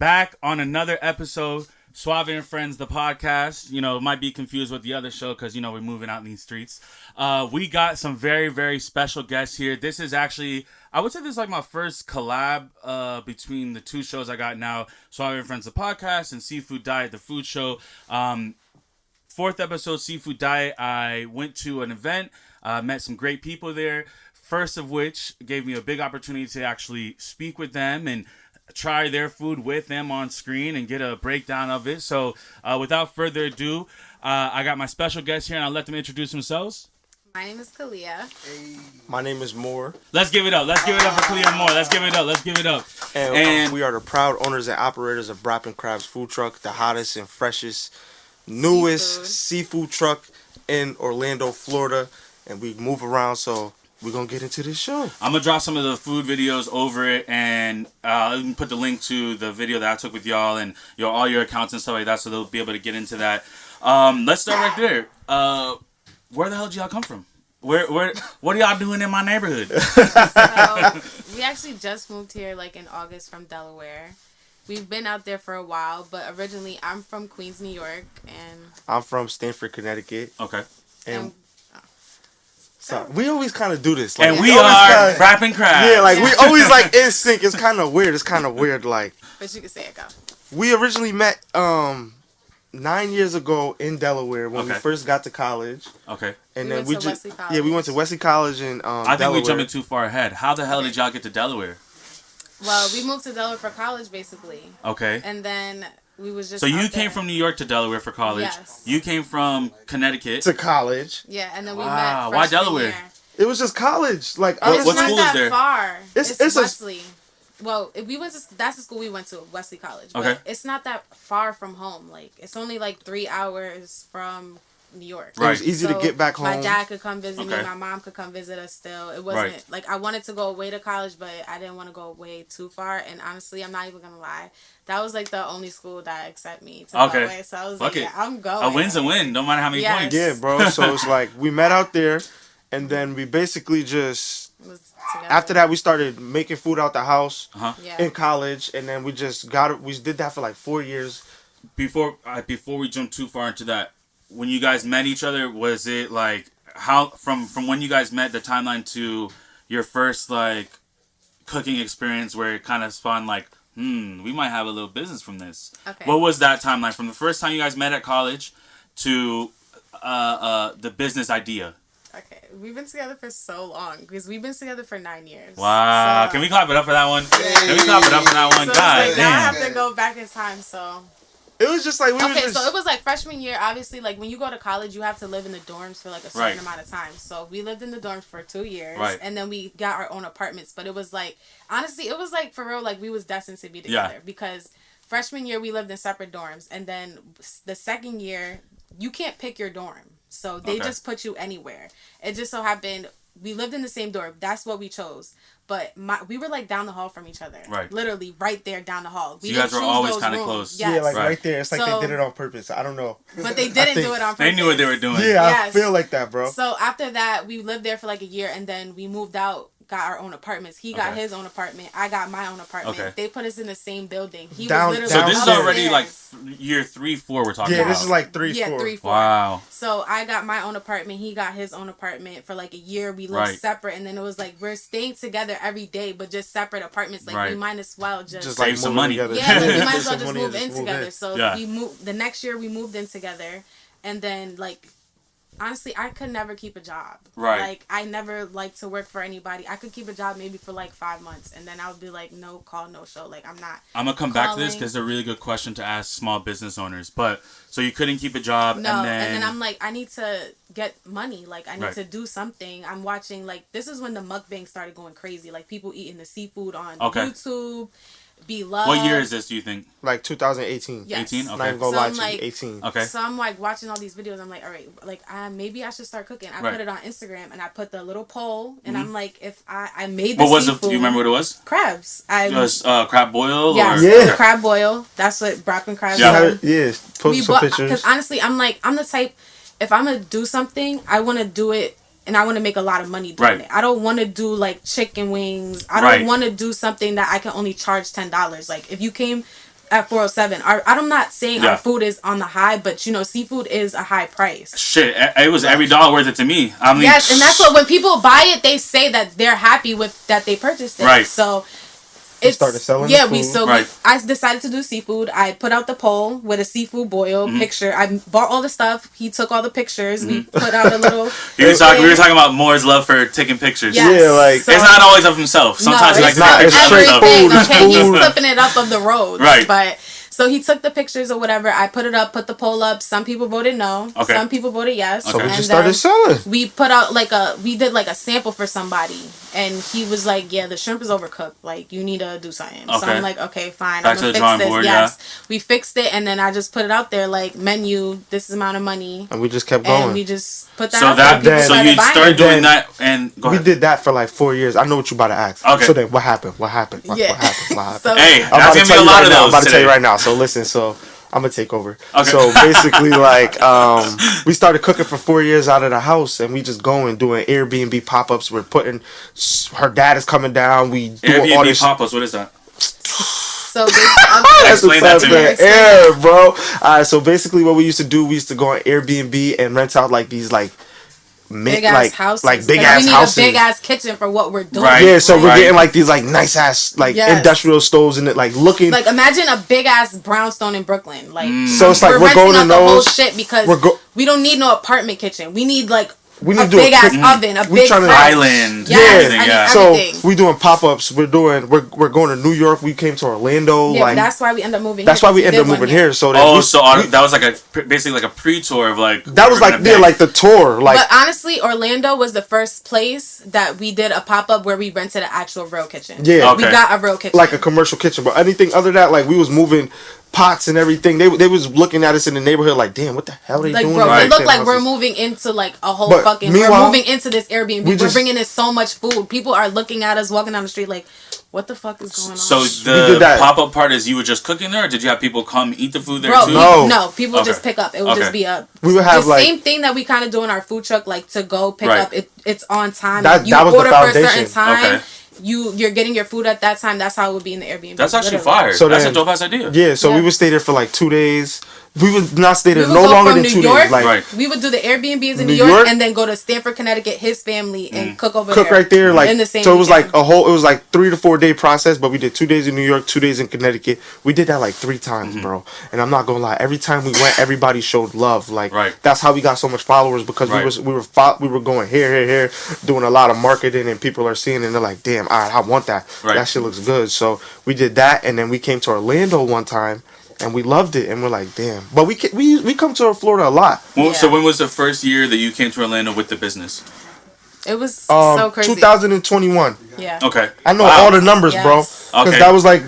back on another episode, Suave and Friends, the podcast. You know, it might be confused with the other show because, you know, we're moving out in these streets. We got some very, very special guests here. This is actually, I would say this is like my first collab between the two shows I got now, Suave and Friends, the podcast, and Seafood Diet, the food show. Fourth episode, Seafood Diet, I went to an event, met some great people there. First of which gave me a big opportunity to actually speak with them and try their food with them on screen and get a breakdown of it. So without further ado, I got my special guests here and I'll let them introduce themselves. My name is Kalia. Hey. My name is Moore. Let's give it up. Let's give it up for Kalia and Moore. Let's give it up. Let's give it up. And we are the proud owners and operators of Brappin Crabs food truck, the hottest and freshest, newest seafood truck in Orlando, Florida. And we move around, so we're going to get into this show. I'm going to drop some of the food videos over it, and put the link to the video that I took with y'all and all your accounts and stuff like that, so they'll be able to get into that. Let's start right there. Where the hell did y'all come from? What are y'all doing in my neighborhood? So, we actually just moved here like in August from Delaware. We've been out there for a while, but originally I'm from Queens, New York, and I'm from Stamford, Connecticut. Okay. And so we always kind of do this. Like, and we are Brappin Crabs. Yeah, like we always like in sync. It's kind of weird. Like, but you can say it, go. We originally met 9 years ago in Delaware when we first got to college. Okay. And we then went to Wesley College. we went to Wesley College in I think we're jumping too far ahead. How the hell did y'all get to Delaware? Well, we moved to Delaware for college, basically. Okay. And then we was just. So you came from New York to Delaware for college. Yes. You came from Connecticut to college. Yeah, and then we met. Why Delaware? Year. It was just college. Like, it's what not school that is there? Far. It's Wesley. Well, we went to that's the school we went to, Wesley College. But okay. It's not that far from home. Like, it's only like 3 hours from New York. Right. It was easy to get back home. My dad could come visit me. My mom could come visit us still. It wasn't like I wanted to go away to college, but I didn't want to go away too far. And honestly, I'm not even gonna lie, that was like the only school that accepted me to go away. So I was like, yeah, I'm going. A win's a win, no matter how many points. Yeah, bro. So it's like we met out there, and then we basically just. After that, we started making food out the house in college, and then we just got it. We did that for like 4 years. Before we jump too far into that, when you guys met each other, was it like how from when you guys met, the timeline to your first like cooking experience, where it kind of spawned like, we might have a little business from this. Okay. What was that timeline from the first time you guys met at college to the business idea? Okay, we've been together for so long because we've been together for 9 years. Wow, so, can we clap it up for that one? Hey. Can we clap it up for that one? So God like, damn. now I have to go back in time, so. It was just like so it was like freshman year. Obviously, like when you go to college, you have to live in the dorms for like a certain amount of time. So we lived in the dorms for 2 years, and then we got our own apartments. But it was like, honestly, it was like for real, like we was destined to be together because freshman year we lived in separate dorms, and then the second year you can't pick your dorm. So they just put you anywhere. It just so happened we lived in the same dorm. That's what we chose. But we were like down the hall from each other. Right. Literally right there down the hall. So you guys were always kind of close. Yes. Yeah, like right there. It's like they did it on purpose. I don't know. But they didn't do it on purpose. They knew what they were doing. Yeah, I feel like that, bro. So after that, we lived there for like a year, and then we moved out. Got our own apartments. He got his own apartment. I got my own apartment. Okay. They put us in the same building. He was literally so this is already like year 3-4 we're talking about. Yeah, this is like 3-4. Yeah, 3-4. Wow. So I got my own apartment. He got his own apartment for like a year. We lived separate, and then it was like we're staying together every day, but just separate apartments. Like we might as well just save some money. Together. Yeah, we might as well just move in together. So we moved. The next year we moved in together, and then like. Honestly, I could never keep a job. Right. Like, I never liked to work for anybody. I could keep a job maybe for like 5 months, and then I would be like, no call, no show. Like, I'm going to come back to this because it's a really good question to ask small business owners. But, so you couldn't keep a job, no, and then I'm like, I need to get money. Like, I need to do something. I'm watching, like, this is when the mukbang started going crazy. Like, people eating the seafood on YouTube. Be loved. What year is this, do you think? Like 2018. Yes. 18? Okay. Not even gonna lie to you, 18. Okay. So I'm like watching all these videos. I'm like, all right, like maybe I should start cooking. I put it on Instagram and I put the little poll and I'm like, if I made the seafood. Do you remember what it was? Crabs. It was crab boil? Yes, yeah. Crab boil. That's what Brappin Crabs. Yeah, post some pictures. Because honestly, I'm the type, if I'm going to do something, I want to do it and I want to make a lot of money doing it. I don't want to do like chicken wings. I don't want to do something that I can only charge $10. Like if you came at 407. I'm not saying our food is on the high, but seafood is a high price. Shit, it was every dollar worth it to me. I mean, yes, and that's what when people buy it, they say that they're happy with that they purchased it. Right. So. It started selling. Yeah, food. I decided to do seafood. I put out the poll with a seafood boil picture. I bought all the stuff. He took all the pictures. We put out a little. we were talking about Moore's love for taking pictures. Yes. Yeah, like so, it's not always of himself. Sometimes he likes to take pictures of himself. Okay, he's flipping it up of the roads. Right. But so he took the pictures or whatever. I put it up, put the poll up. Some people voted no. Okay. Some people voted yes. So we just started selling. We put out we did a sample for somebody, and he was like, "Yeah, the shrimp is overcooked. Like you need to do something." Okay. So I'm like, "Okay, fine. Back I'm to gonna the fix drawing this." board. Yes, yeah. We fixed it, and then I just put it out there like menu. This amount of money, and we just kept going. And we just put that. So out that there. so you started doing that, and we did that for like 4 years. I know what you about to ask. Okay. So then, what happened? What happened? Yeah. What happened? What happened? So, hey, I'm about that's to gonna tell be a you lot right of now. those. I'm about to today. tell you right now. So listen. So I'm gonna take over. Okay. So basically, like, we started cooking for 4 years out of the house, and we just going doing Airbnb pop-ups. We're putting. Her dad is coming down. We doing all Airbnb this. pop-ups. What is that? So Explain that to me. Air, bro. So basically, what we used to do, we used to go on Airbnb and rent out like these big ass houses. Like big ass houses. We need a big ass kitchen for what we're doing. Right. Yeah, so we're getting like these like nice ass industrial stoves in it, like looking like imagine a big ass brownstone in Brooklyn. Like so it's like we're going to the whole shit because we don't need no apartment kitchen. We need like we need a big ass oven, a big island. Yes, so we doing pop ups. We're going to New York. We came to Orlando. Yeah, like that's why we end up moving. That's why we end up moving here. So that was like basically like a pre-tour of like that was like like the tour. Like, but honestly, Orlando was the first place that we did a pop up where we rented an actual real kitchen. Yeah, we got a real kitchen, like a commercial kitchen. But anything other than that, like we was moving pots and everything. They was looking at us in the neighborhood like, damn, what the hell are they doing? Bro, it looked like we're moving into like a whole we're moving into this Airbnb. We're bringing in so much food. People are looking at us walking down the street like, what the fuck is going on? So the pop-up part is you were just cooking there, or did you have people come eat the food there too? No, people just pick up. It would just be we would have the same thing that we kind of do in our food truck, like to go pick up. It's on time. That was order the foundation. For a certain time. You're getting your food at that time. That's how it would be in the Airbnb. That's actually fire. So that's a dope ass idea. Yeah, so we would stay there for like 2 days. We would not stay there no longer than 2 days. Like we would do the Airbnbs in New York and then go to Stanford, Connecticut, his family, and cook over there. Cook right there, like in the same. So it was like it was like 3 to 4 day process. But we did 2 days in New York, 2 days in Connecticut. We did that like 3 times, bro. And I'm not gonna lie, every time we went, everybody showed love. Like that's how we got so much followers because we were going here, doing a lot of marketing, and people are seeing it and they're like, damn, all right, I want that. That shit looks good. So we did that, and then we came to Orlando one time. And we loved it, and we're like, damn. But we come to Florida a lot. Well, so when was the first year that you came to Orlando with the business? It was so crazy. 2021. Yeah. Okay. I know all the numbers, bro. Because that was like,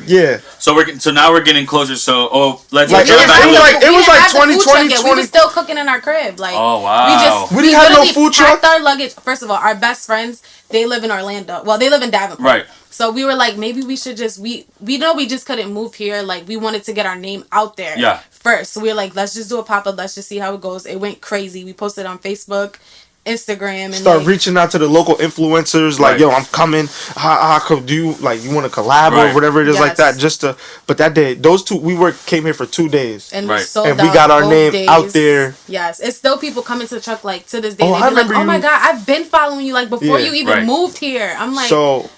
So now we're getting closer. So let's like it was like 2020. We were still cooking in our crib. Like wow. We didn't have no food truck. Our luggage. First of all, our best friends, they live in Orlando. Well, they live in Davenport. Right. So we were like, maybe we should just we know we just couldn't move here. Like we wanted to get our name out there. Yeah. First, so we were like, let's just do a pop up. Let's just see how it goes. It went crazy. We posted on Facebook, Instagram, and start reaching out to the local influencers. Like, yo, I'm coming. How could you you want to collab or whatever it is like that? Just to, but that day, those two came here for 2 days, and we sold and we got our name out there. Yes, it's still people coming to the truck like to this day. They be like, oh my god, I've been following you like before you even moved here. I'm like, so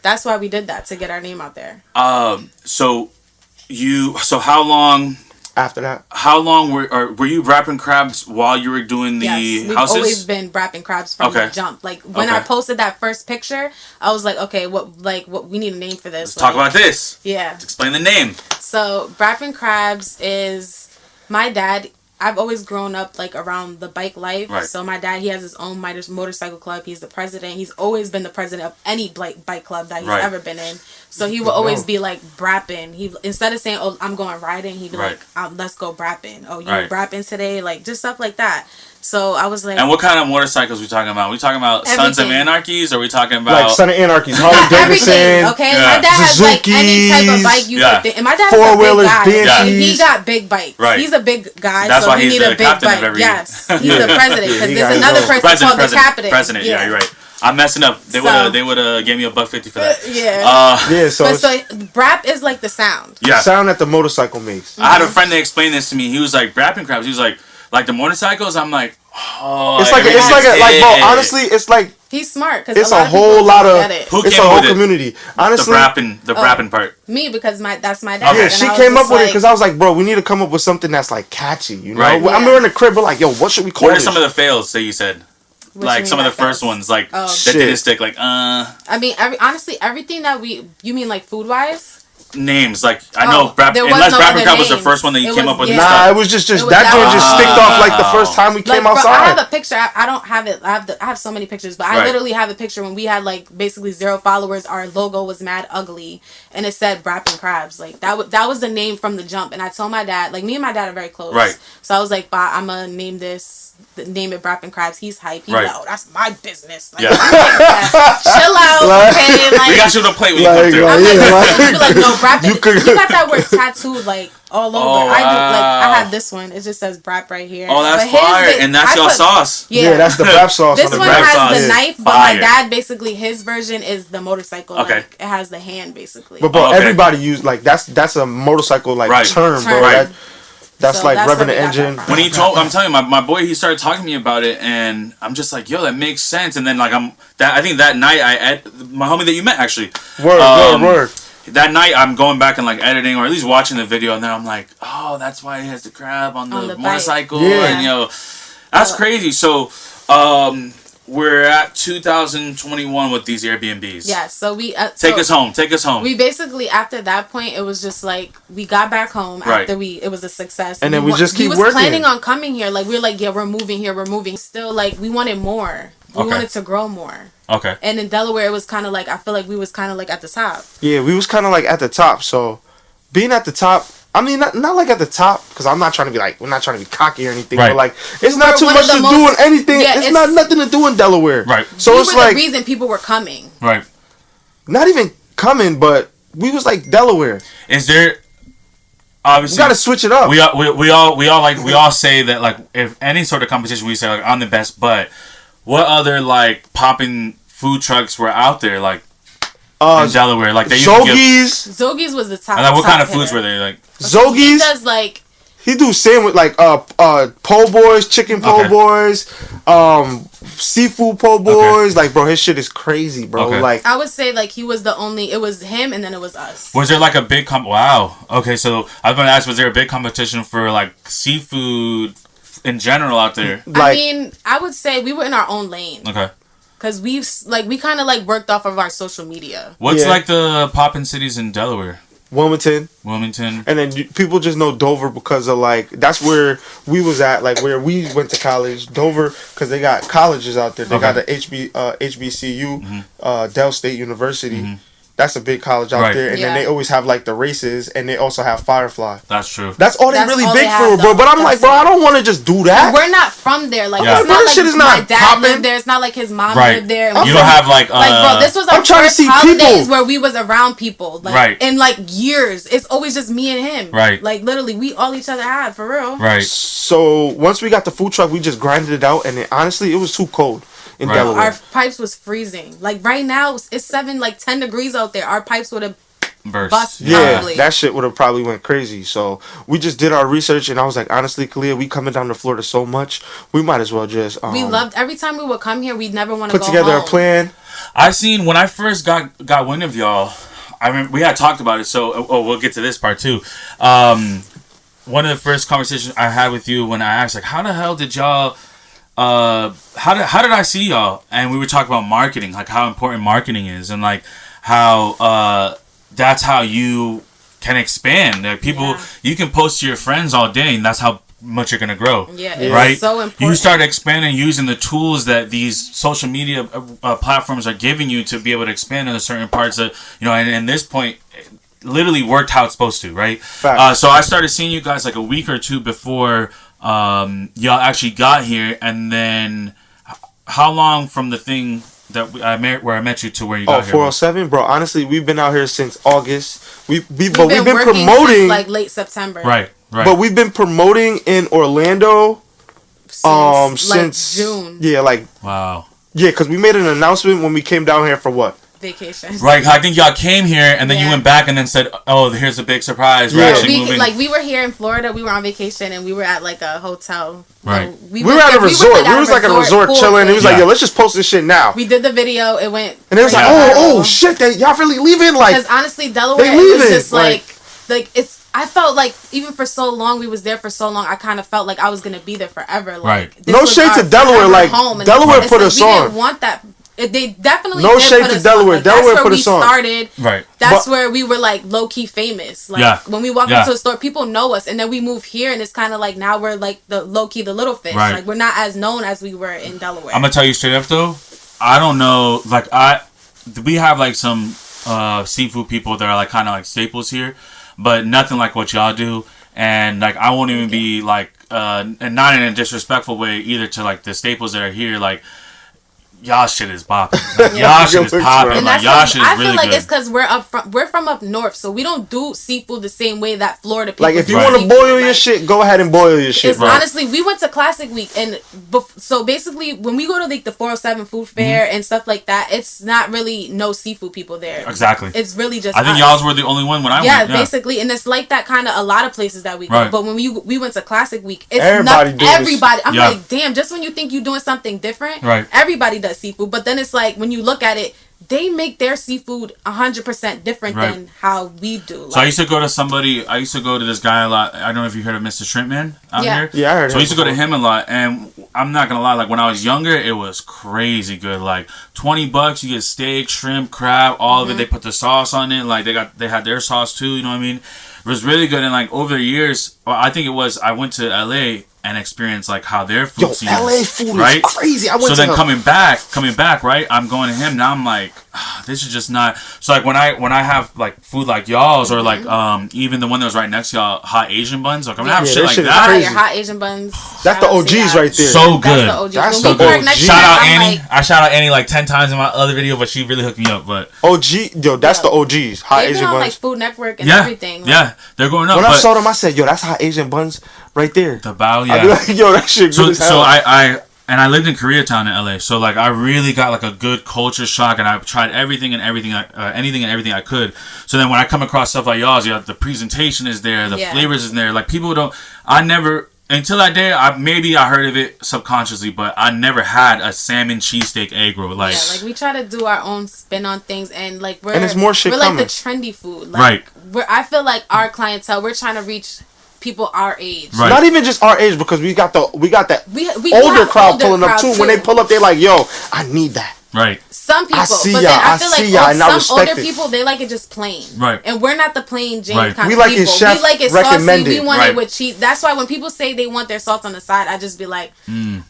that's why we did that, to get our name out there. So how long after that? How long were you Brappin Crabs while you were doing the we've houses? Always been Brappin Crabs from the jump. Like when I posted that first picture, I was like, okay, what we need a name for this. Let's talk about this. Yeah. Let's explain the name. So Brappin Crabs is my dad. I've always grown up like around the bike life. Right. So my dad, he has his own motorcycle club. He's the president. He's always been the president of any bike club that he's ever been in. So he will always be like Brappin. He instead of saying, "Oh, I'm going riding," he'd be like, "Let's go Brappin." Oh, you Brappin today? Like just stuff like that. So I was like, and what kind of motorcycles we talking about? We talking about Sons of Anarchies, or we talking about like Son of Anarchies, Harley Davidson? Okay, my dad has like any type of bike you could think. And my dad's a big guy. He got big bikes. Right. He's a big guy, that's so why he need a big bike. Yes, he's the president because there's another person called the captain. President, yeah, you're right. I'm messing up. They would have gave me $1.50 for that. Yeah. So Brap is like the sound. Yeah. The sound that the motorcycle makes. I had a friend that explained this to me. He was like, Brappin Crabs. He was like the motorcycles. I'm like, oh. It's like bro. Honestly, it's like. He's smart because it's a whole lot of. It's a whole community. Honestly, the Brappin part. Me, because that's my dad. Yeah, she came up with it because I was like, bro, we need to come up with something that's like catchy. You know, right. Yeah. I'm in the crib, but like, yo, what should we call it? What are some of the fails that you said? Like some of the first ones, like that didn't stick. Like, I mean, honestly, everything that you mean like food wise. Names like I know unless Brappin Crab was the first one that you came up with. Nah, it was just that joint just sticked off like the first time we came outside. I have a picture. I don't have it. I have so many pictures, but I literally have a picture when we had like basically 0 followers. Our logo was mad ugly, and it said Brappin Crabs. Like that was the name from the jump. And I told my dad, like me and my dad are very close, right? So I was like, I'm gonna name it Brappin Crabs. He's hype. He's like, oh, that's my business. Like, chill out, okay? Like, we got you to play with. I'm like, no, Brappin. You got that word tattooed like all over. Oh, wow. I have this one. It just says Brap right here. Oh, that's fire! And that's your sauce. Yeah, that's the Brap sauce. This one has the knife, but my dad basically his version is the motorcycle. Okay, like, it has the hand basically. But bro, everybody use like that's a motorcycle like term, bro. Right. That's so like revving the engine. When I'm telling you, my boy, he started talking to me about it, and I'm just like, yo, that makes sense. And then like I think that night my homie that you met actually. Word. That night I'm going back and like editing or at least watching the video, and then I'm like, oh, that's why he has the crab on the motorcycle. Yeah. And that's crazy. So we're at 2021 with these Airbnbs. Yeah, so we take us home. We basically after that point it was just like we got back home after it was a success, and then we just keep working. We was planning on coming here, like we were like, yeah, we're moving here, Still, like we wanted more. We wanted to grow more. Okay. And in Delaware, it was kind of like I feel like we was kind of like at the top. Yeah, we was kind of like at the top. So being at the top. I mean, not like at the top, because I'm not trying to be like, we're not trying to be cocky or anything, but like, it's not too much to do in anything. Yeah, it's not nothing to do in Delaware. Right. So it's like. The reason people were coming. Right. Not even coming, but we was like Delaware. Is there. Obviously. We gotta switch it up. We all say that, like, if any sort of competition, we say, like, I'm the best, but what other, like, popping food trucks were out there, like, in Delaware? Like, they Zogies was the top. Like, what kind of foods were they, like? Zogies. He does like he do sandwich like po' boys, chicken po' boys, seafood po' boys. Like, bro, his shit is crazy, bro. Like, I would say like he was the only. It was him, and then it was us. Was there like a big Wow. Okay, so I was gonna ask, was there a big competition for like seafood in general out there? Like, I mean, I would say we were in our own lane. Okay. Cause we kind of like worked off of our social media. What's like the poppin' cities in Delaware? Wilmington, and then people just know Dover because of like that's where we was at, like where we went to college. Dover, because they got colleges out there. They got the HBCU, Del State University. Mm-hmm. That's a big college out there, and then they always have like the races, and they also have Firefly. That's true. That's all they really big for, bro. But I'm like, bro, I don't want to just do that. We're not from there. Like, it's not like shit is my not dad lived there. It's not like his mom lived there. You don't have like bro, this was our first holidays where we was around people. Like, in like years, it's always just me and him. Right. Like literally, we all each other had for real. Right. So once we got the food truck, we just grinded it out, and honestly, it was too cold. In Delaware. Our pipes was freezing. Like right now, it's 10 degrees out there. Our pipes would have bust. Yeah, that shit would have probably went crazy. So we just did our research, and I was like, honestly, Kalia, we coming down to Florida so much, we might as well just. We loved every time we would come here. We'd never want to put together a plan. I seen when I first got wind of y'all. I remember we had talked about it. So we'll get to this part too. One of the first conversations I had with you when I asked, like, how the hell did y'all? How did I see y'all? And we were talking about marketing, like how important marketing is, and like how that's how you can expand. Like people, you can post to your friends all day, and that's how much you're gonna grow. Yeah, it's right. So important. You start expanding using the tools that these social media platforms are giving you to be able to expand in certain parts of and this point. Literally worked how it's supposed to, right? So I started seeing you guys like a week or two before y'all actually got here, and then how long from the thing that where I met you to where you got here? 407, bro. Honestly, we've been out here since August. We've been promoting since like late September. Right. But we've been promoting in Orlando since June. Yeah, like wow. Yeah, because we made an announcement when we came down here for what? Vacation. Right, I think y'all came here and then you went back and then said, "Oh, here's a big surprise. We're actually moving." Like we were here in Florida, we were on vacation and we were at like a hotel. Right. We were at a resort. We was like at a resort chilling. It was like, yo, let's just post this shit now. We did the video. It went. And it was like, oh shit, y'all really leaving? Like, because honestly, Delaware it was just like it's. I felt like even for so long, we was there for so long. I kind of felt like I was gonna be there forever. Like, no shade to Delaware. Like Delaware put us on. We didn't want that. They definitely no shade to Delaware. Like, Delaware put us on. That's where we started. Right. That's where we were like low key famous. Like when we walk into a store, people know us, and then we move here, and it's kind of like now we're like the low key, the little fish. Right. Like we're not as known as we were in Delaware. I'm gonna tell you straight up though. I don't know. Like we have like some seafood people that are like kind of like staples here, but nothing like what y'all do. And like I won't even be like and not in a disrespectful way either to like the staples that are here. Like y'all shit is bopping. Like, y'all shit is popping. Like y'all shit is really good. I feel like it's because we're from up north, so we don't do seafood the same way that Florida people. Like if you want to boil your shit, go ahead and boil your shit. Honestly, we went to Classic Week, and so basically when we go to like the 407 food fair and stuff like that, it's not really no seafood people there. Exactly. It's really just. I think y'all's were the only one when I went. Yeah, basically, and it's like that kind of a lot of places that we go. But when we went to Classic Week, it's everybody. I'm like, damn. Just when you think you're doing something different, everybody does seafood, but then it's like when you look at it, they make their seafood 100% different than how we do. Like, so I used to go to this guy a lot. I don't know if you heard of Mr. Shrimp Man out here. Yeah, I heard. So I used to go to him a lot, and I'm not gonna lie, like when I was younger, it was crazy good. Like $20, you get steak, shrimp, crab, all of it. They put the sauce on it. Like they had their sauce too. You know what I mean? It was really good. And like over the years, I think it was I went to LA and experience like how their food scene LA food is crazy. Coming back, right? I'm going to him now. I'm like, this is just not. So like when I have like food like y'all's or like even the one that was right next to y'all, hot Asian buns. Like I'm gonna have shit like that. Your hot Asian buns. That's the OGs right there. So good. That's the OG. Shout out Annie. I shout out Annie like 10 times in my other video, but she really hooked me up. But that's the OGs. Hot Asian buns. Like Food Network and everything. Yeah, they're going up. When I saw them, I said, yo, that's hot Asian buns right there. The bow, I'd be like, yo, that shit good as hell. So I lived in Koreatown in LA, so like I really got like a good culture shock, and I tried anything and everything I could. So then when I come across stuff like y'all's, the presentation is there, the flavors is there. Like people don't. I never until that day. I heard of it subconsciously, but I never had a salmon cheesesteak egg roll. Like we try to do our own spin on things, and like and it's more shit we're coming. Like the trendy food, like, I feel like our clientele, we're trying to reach people our age. Right. Not even just our age, because we got that older crowd pulling up too. When they pull up, they're like, yo, I need that. Right. Some people, I feel like some older people, they like it just plain. Right. And we're not the plain Jane kind we of like people. It chef we like it recommended. saucy. We want it with cheese. That's why when people say they want their salt on the side, I just be like,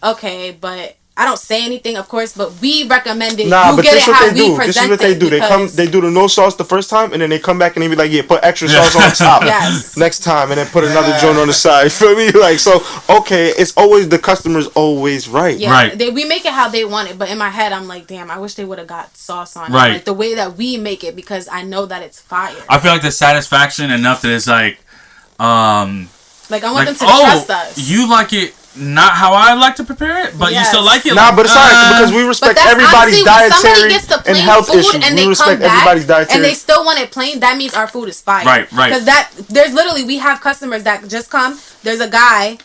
okay, but I don't say anything, of course, but we recommend it. Nah, but this is what they do. This is what they do. They do the no sauce the first time, and then they come back and they be like, yeah, put extra sauce on top next time, and then put another joint on the side. You feel me? Like, so, okay, it's always, the customer's always right. Yeah, right. We make it how they want it, but in my head, I'm like, damn, I wish they would have got sauce on it. Right. Like, the way that we make it, because I know that it's fire. I feel like the satisfaction enough that it's like, like, I want them to trust us. You like it not how I like to prepare it, but you still like it. Nah, but it's alright because we respect everybody's dietary and health issues. And we respect everybody's dietary. And they still want it plain. That means our food is fire. Right. Because there's literally, we have customers that just come. There's a guy.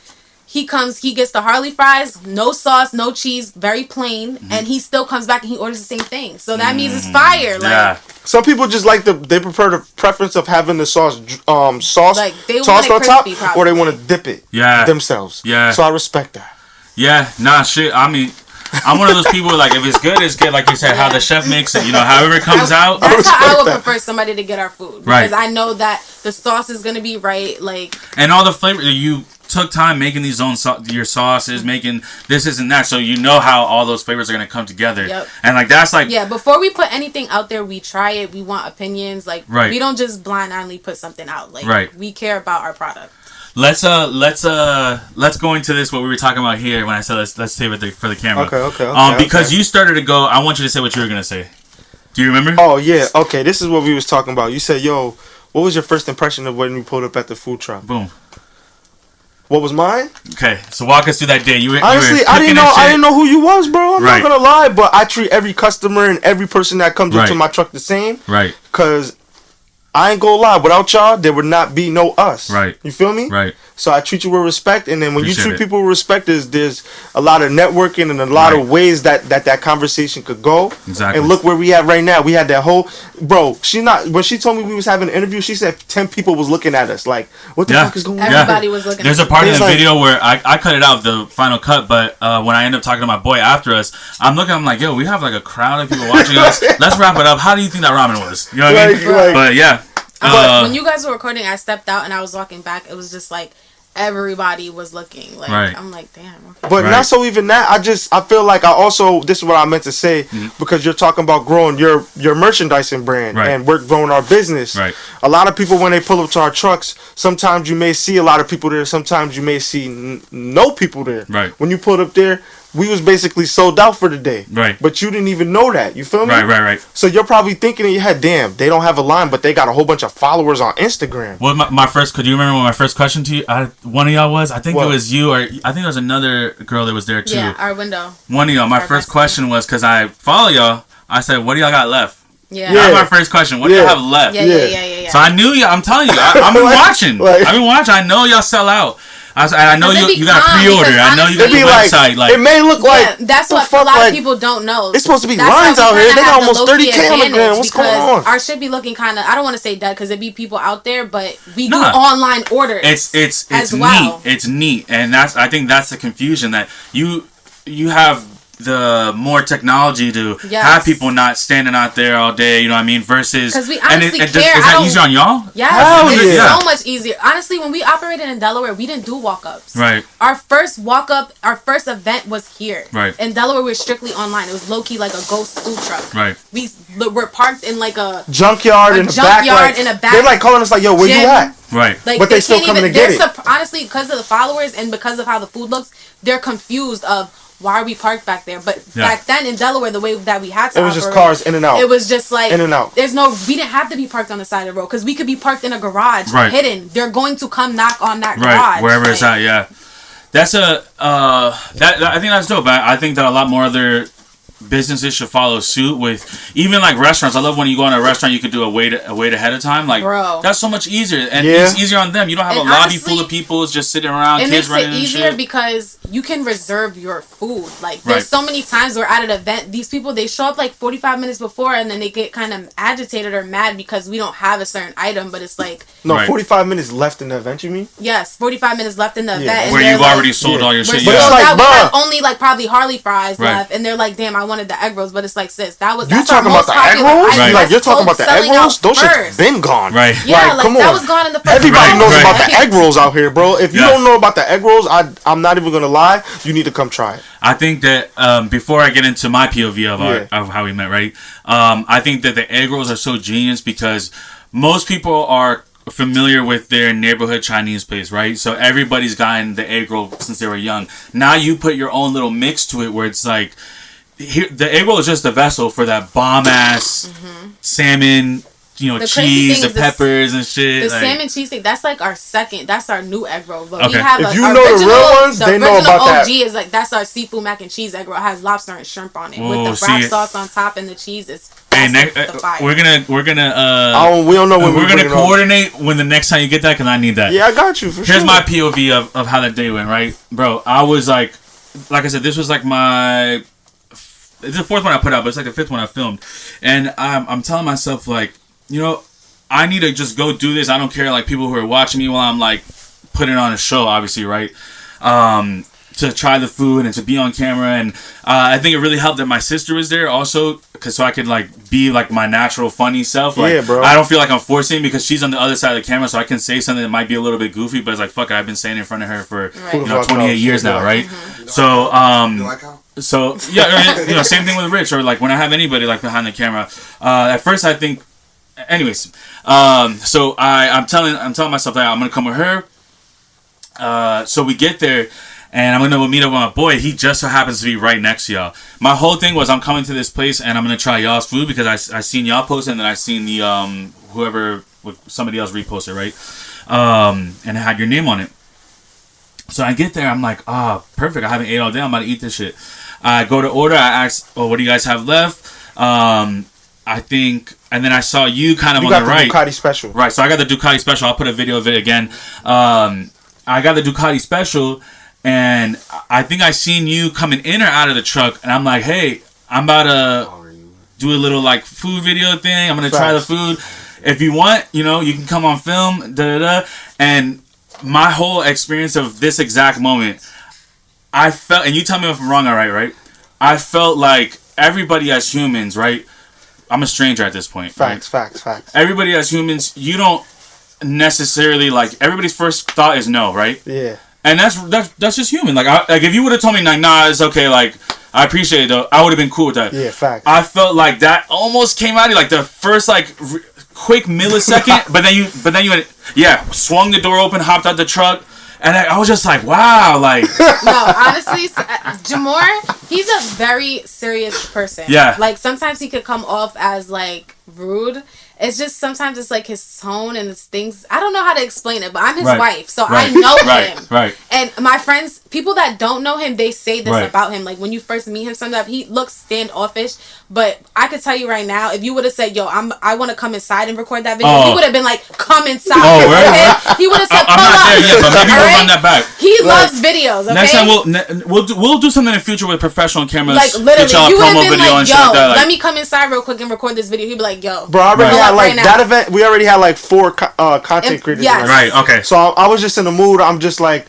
He comes, he gets the Harley fries, no sauce, no cheese, very plain, and he still comes back and he orders the same thing. So that means it's fire. Like, some people just like they prefer the preference of having the sauce like they tossed on top, probably. or they want to dip it themselves. Yeah. So I respect that. Yeah, nah, shit. I mean, I'm one of those people like if it's good, it's good. Like you said, how the chef makes it, however it comes out. That's how I would prefer somebody to get our food, because I know that the sauce is gonna be right, like, and all the flavor you took time making these your sauces, making this and that, so you know how all those flavors are gonna come together. Yep. And like that's like before we put anything out there, we try it. We want opinions. Like we don't just blindly put something out. Like we care about our product. Let's go into this what we were talking about here when I said let's save it for the camera. Okay. Because you started to go, I want you to say what you were gonna say. Do you remember? Oh yeah. Okay. This is what we was talking about. You said, "Yo, what was your first impression of when we pulled up at the food truck?" Boom. What was mine? Okay, so walk us through that day. Honestly, I didn't know who you was, bro. I'm not gonna lie, but I treat every customer and every person that comes into my truck the same. Right. Cause I ain't gonna lie, without y'all, there would not be no us. Right. You feel me? Right. So I treat you with respect, and then when you treat it. people with respect, there's a lot of networking and a lot of ways that conversation could go. Exactly. And look where we at right now. We had that whole when she told me we was having an interview, she said 10 people was looking at us like, what the fuck is going on? Everybody was looking. There's a part in the video where I cut it out, the final cut, but when I end up talking to my boy after us, I'm like, yo, we have like a crowd of people watching us. Let's wrap it up. How do you think that ramen was? You know what I mean? Right. But yeah. When you guys were recording, I stepped out and I was walking back. It was just like everybody was looking. Like I'm like, damn. Okay. But not so even that. I feel like this is what I meant to say, because you're talking about growing your merchandising brand, and we're growing our business. Right. A lot of people, when they pull up to our trucks, sometimes you may see a lot of people there. Sometimes you may see no people there. Right. When you pulled up there, we was basically sold out for the day. Right. But you didn't even know that. You feel me? Right. So you're probably thinking in your head, damn, they don't have a line, but they got a whole bunch of followers on Instagram. Well, could you remember what my first question to you, one of y'all was? I think it was you, or I think there was another girl that was there too. Yeah, our window. One of y'all. My first question was, because I follow y'all, I said, what do y'all got left? Yeah. That was my first question. What do y'all have left? Yeah. So I knew y'all. I'm telling you, I've been watching. I've been watching. I know y'all sell out. I know you got a pre-order. I know you got a website. Like, it may look like that's what a lot of people don't know. It's supposed to be lines out here. They got almost 30K on the ground. What's going on? Our shit be looking kind of. I don't want to say dead because there be people out there, but we do online orders. It's well. neat. It's neat, and I think that's the confusion, that you have the more technology to have people not standing out there all day, you know what I mean? Versus, because we honestly care. Is that easier on y'all? Yeah, it's so much easier. Honestly, when we operated in Delaware, we didn't do walk-ups. Right. Our first walk-up, our first event was here. Right. In Delaware, we were strictly online. It was low-key like a ghost food truck. Right. We were parked in like a junkyard in the back. They're like calling us like, yo, where you at? Right. Like, but they still coming to get it. Honestly, because of the followers and because of how the food looks, they're confused of, why are we parked back there? But back then in Delaware, the way that we had to operate, just cars in and out. It was just like, in and out. We didn't have to be parked on the side of the road, because we could be parked in a garage, hidden. They're going to come knock on that garage. Wherever it's at, yeah. That's I think that's dope. I think that a lot more other businesses should follow suit with, even like restaurants. I love when you go in a restaurant, you could do a wait ahead of time. Like, bro, that's so much easier, and it's easier on them. You don't have a lobby full of people just sitting around. It kids makes it running easier and shit. because you can reserve your food. Like, there's so many times we're at an event, these people, they show up like 45 minutes before, and then they get kind of agitated or mad because we don't have a certain item. But it's like, 45 minutes left in the event, you mean? Yes, 45 minutes left in the event, and where you've already sold all your shit. But it's like, we have only like probably Harley fries left, and they're like, damn, I wanted the egg rolls. But it's like, sis, that's talking about the egg rolls? Right. Like, you're talking about the egg rolls? Those shit's been gone. Right. Yeah, like come that was gone in the first Everybody knows about the egg rolls out here, bro. If you don't know about the egg rolls, I'm not even gonna lie, you need to come try it. I think that before I get into my POV of how we met, right? I think that the egg rolls are so genius because most people are familiar with their neighborhood Chinese place, right? So everybody's gotten the egg roll since they were young. Now you put your own little mix to it where it's like, here, the egg roll is just a vessel for that bomb ass salmon, the cheese, the peppers and shit. The salmon cheesesteak, that's like that's our new egg roll. But we have if you know the real ones, they know about that. The original OG is like, that's our seafood mac and cheese egg roll. It has lobster and shrimp on it with the wrap sauce on top, and the cheese is. And we're gonna we don't know when we're gonna coordinate when the next time you get that, because I need that. Yeah, I got you for sure. Here's my POV of how that day went, right, bro? I was like I said, this was like it's the fourth one I put out, but it's like the fifth one I filmed, and I'm telling myself like, I need to just go do this. I don't care like people who are watching me while I'm like putting on a show, obviously, right? To try the food and to be on camera, and I think it really helped that my sister was there also, so I could like be like my natural funny self. Like, yeah, bro. I don't feel like I'm forcing because she's on the other side of the camera, so I can say something that might be a little bit goofy, but it's like, fuck it, I've been saying in front of her for 28 years now, right? So So yeah, same thing with Rich, or like when I have anybody like behind the camera. At first, I think, anyways. So I'm telling myself that I'm gonna come with her. So we get there, and I'm gonna meet up with my boy. He just so happens to be right next to y'all. My whole thing was, I'm coming to this place and I'm gonna try y'all's food because I seen y'all post it, and then I seen the somebody else reposted, right? And it had your name on it. So I get there, I'm like, perfect. I haven't ate all day. I'm about to eat this shit. I go to order. I ask, what do you guys have left? I think, and then I saw you kind of on the right. Ducati special. Right, so I got the Ducati special. I'll put a video of it again. I got the Ducati special, and I think I seen you coming in or out of the truck, and I'm like, hey, I'm about to do a little like food video thing. I'm gonna try the food. If you want, you can come on film. And my whole experience of this exact moment, I felt, and you tell me if I'm wrong, all right? I felt like everybody as humans, right? I'm a stranger at this point. Facts. Everybody as humans, you don't necessarily like. Everybody's first thought is no, right? Yeah. And that's just human. Like if you would have told me like, nah, it's okay. Like I appreciate it though. I would have been cool with that. Yeah, facts. I felt like that almost came out of you, like the first like quick millisecond, but then you went, swung the door open, hopped out the truck. And I was just like, wow, like... No, honestly, Jamor, he's a very serious person. Yeah. Like, sometimes he could come off as, like, rude. It's just sometimes it's, like, his tone and his things. I don't know how to explain it, but I'm his wife, so I know him. Right. And my friends, people that don't know him, they say this about him. Like, when you first meet him, sometimes he looks standoffish. But I could tell you right now, if you would have said, yo, I want to come inside and record that video, he would have been like, come inside. Oh, right? He would have said, I'm not there yet, but maybe we'll run that back. He loves videos, okay? Next time we'll do something in the future with professional cameras. Like, literally, you would have been like, yo, let me come inside real quick and record this video. He'd be like, yo. Bro, I already had, like, that event, we already had, like, 4 content creators. Yes. Right, okay. So I was just in the mood. I'm just like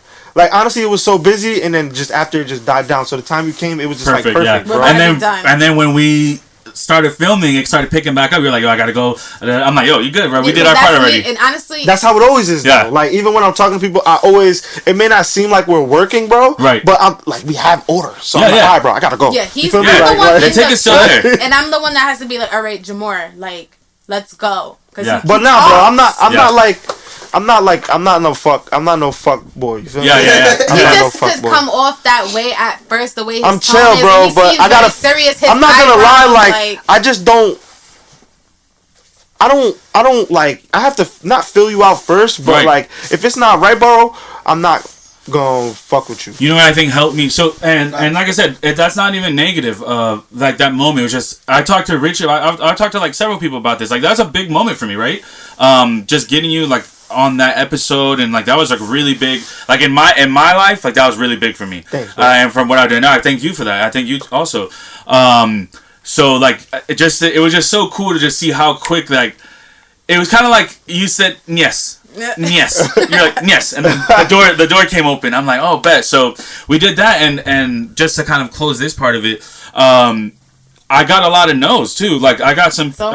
honestly, it was so busy, and then just after it just died down. So the time you came, it was just perfect, bro. And then when we started filming, it started picking back up. You're like, yo, I gotta go. I'm like, yo, you good, bro? We did our part already. And honestly, that's how it always is, though. Like, even when I'm talking to people, it may not seem like we're working, bro. Right. But I'm like, we have orders, so I'm like, all right, bro, I gotta go. Yeah, he's the one. They take us still there, and I'm the one that has to be like, all right, Jamor, like, let's go. But now, bro, I'm not no fuck boy. You feel me? Yeah. He just could come off that way at first, the way his I'm chill, is, bro, but I gotta. Serious. I'm not gonna lie, like I just don't. I don't like. I have to not fill you out first, but like if it's not right, bro, I'm not gonna fuck with you. You know what I think helped me? So and like I said, that's not even negative. Like that moment was just. I talked to Richard. I talked to like several people about this. Like that's a big moment for me, right? Just getting you like on that episode, and like that was like really big. Like in my life, like that was really big for me. Thanks, and from what I did now, I thank you for that. I thank you also. So like it was just so cool to just see how quick, like it was kind of like you said yes. Yes, you're like yes, and then the door came open. I'm like, oh, bet. So we did that, and just to kind of close this part of it, I got a lot of no's too. Like I got some. So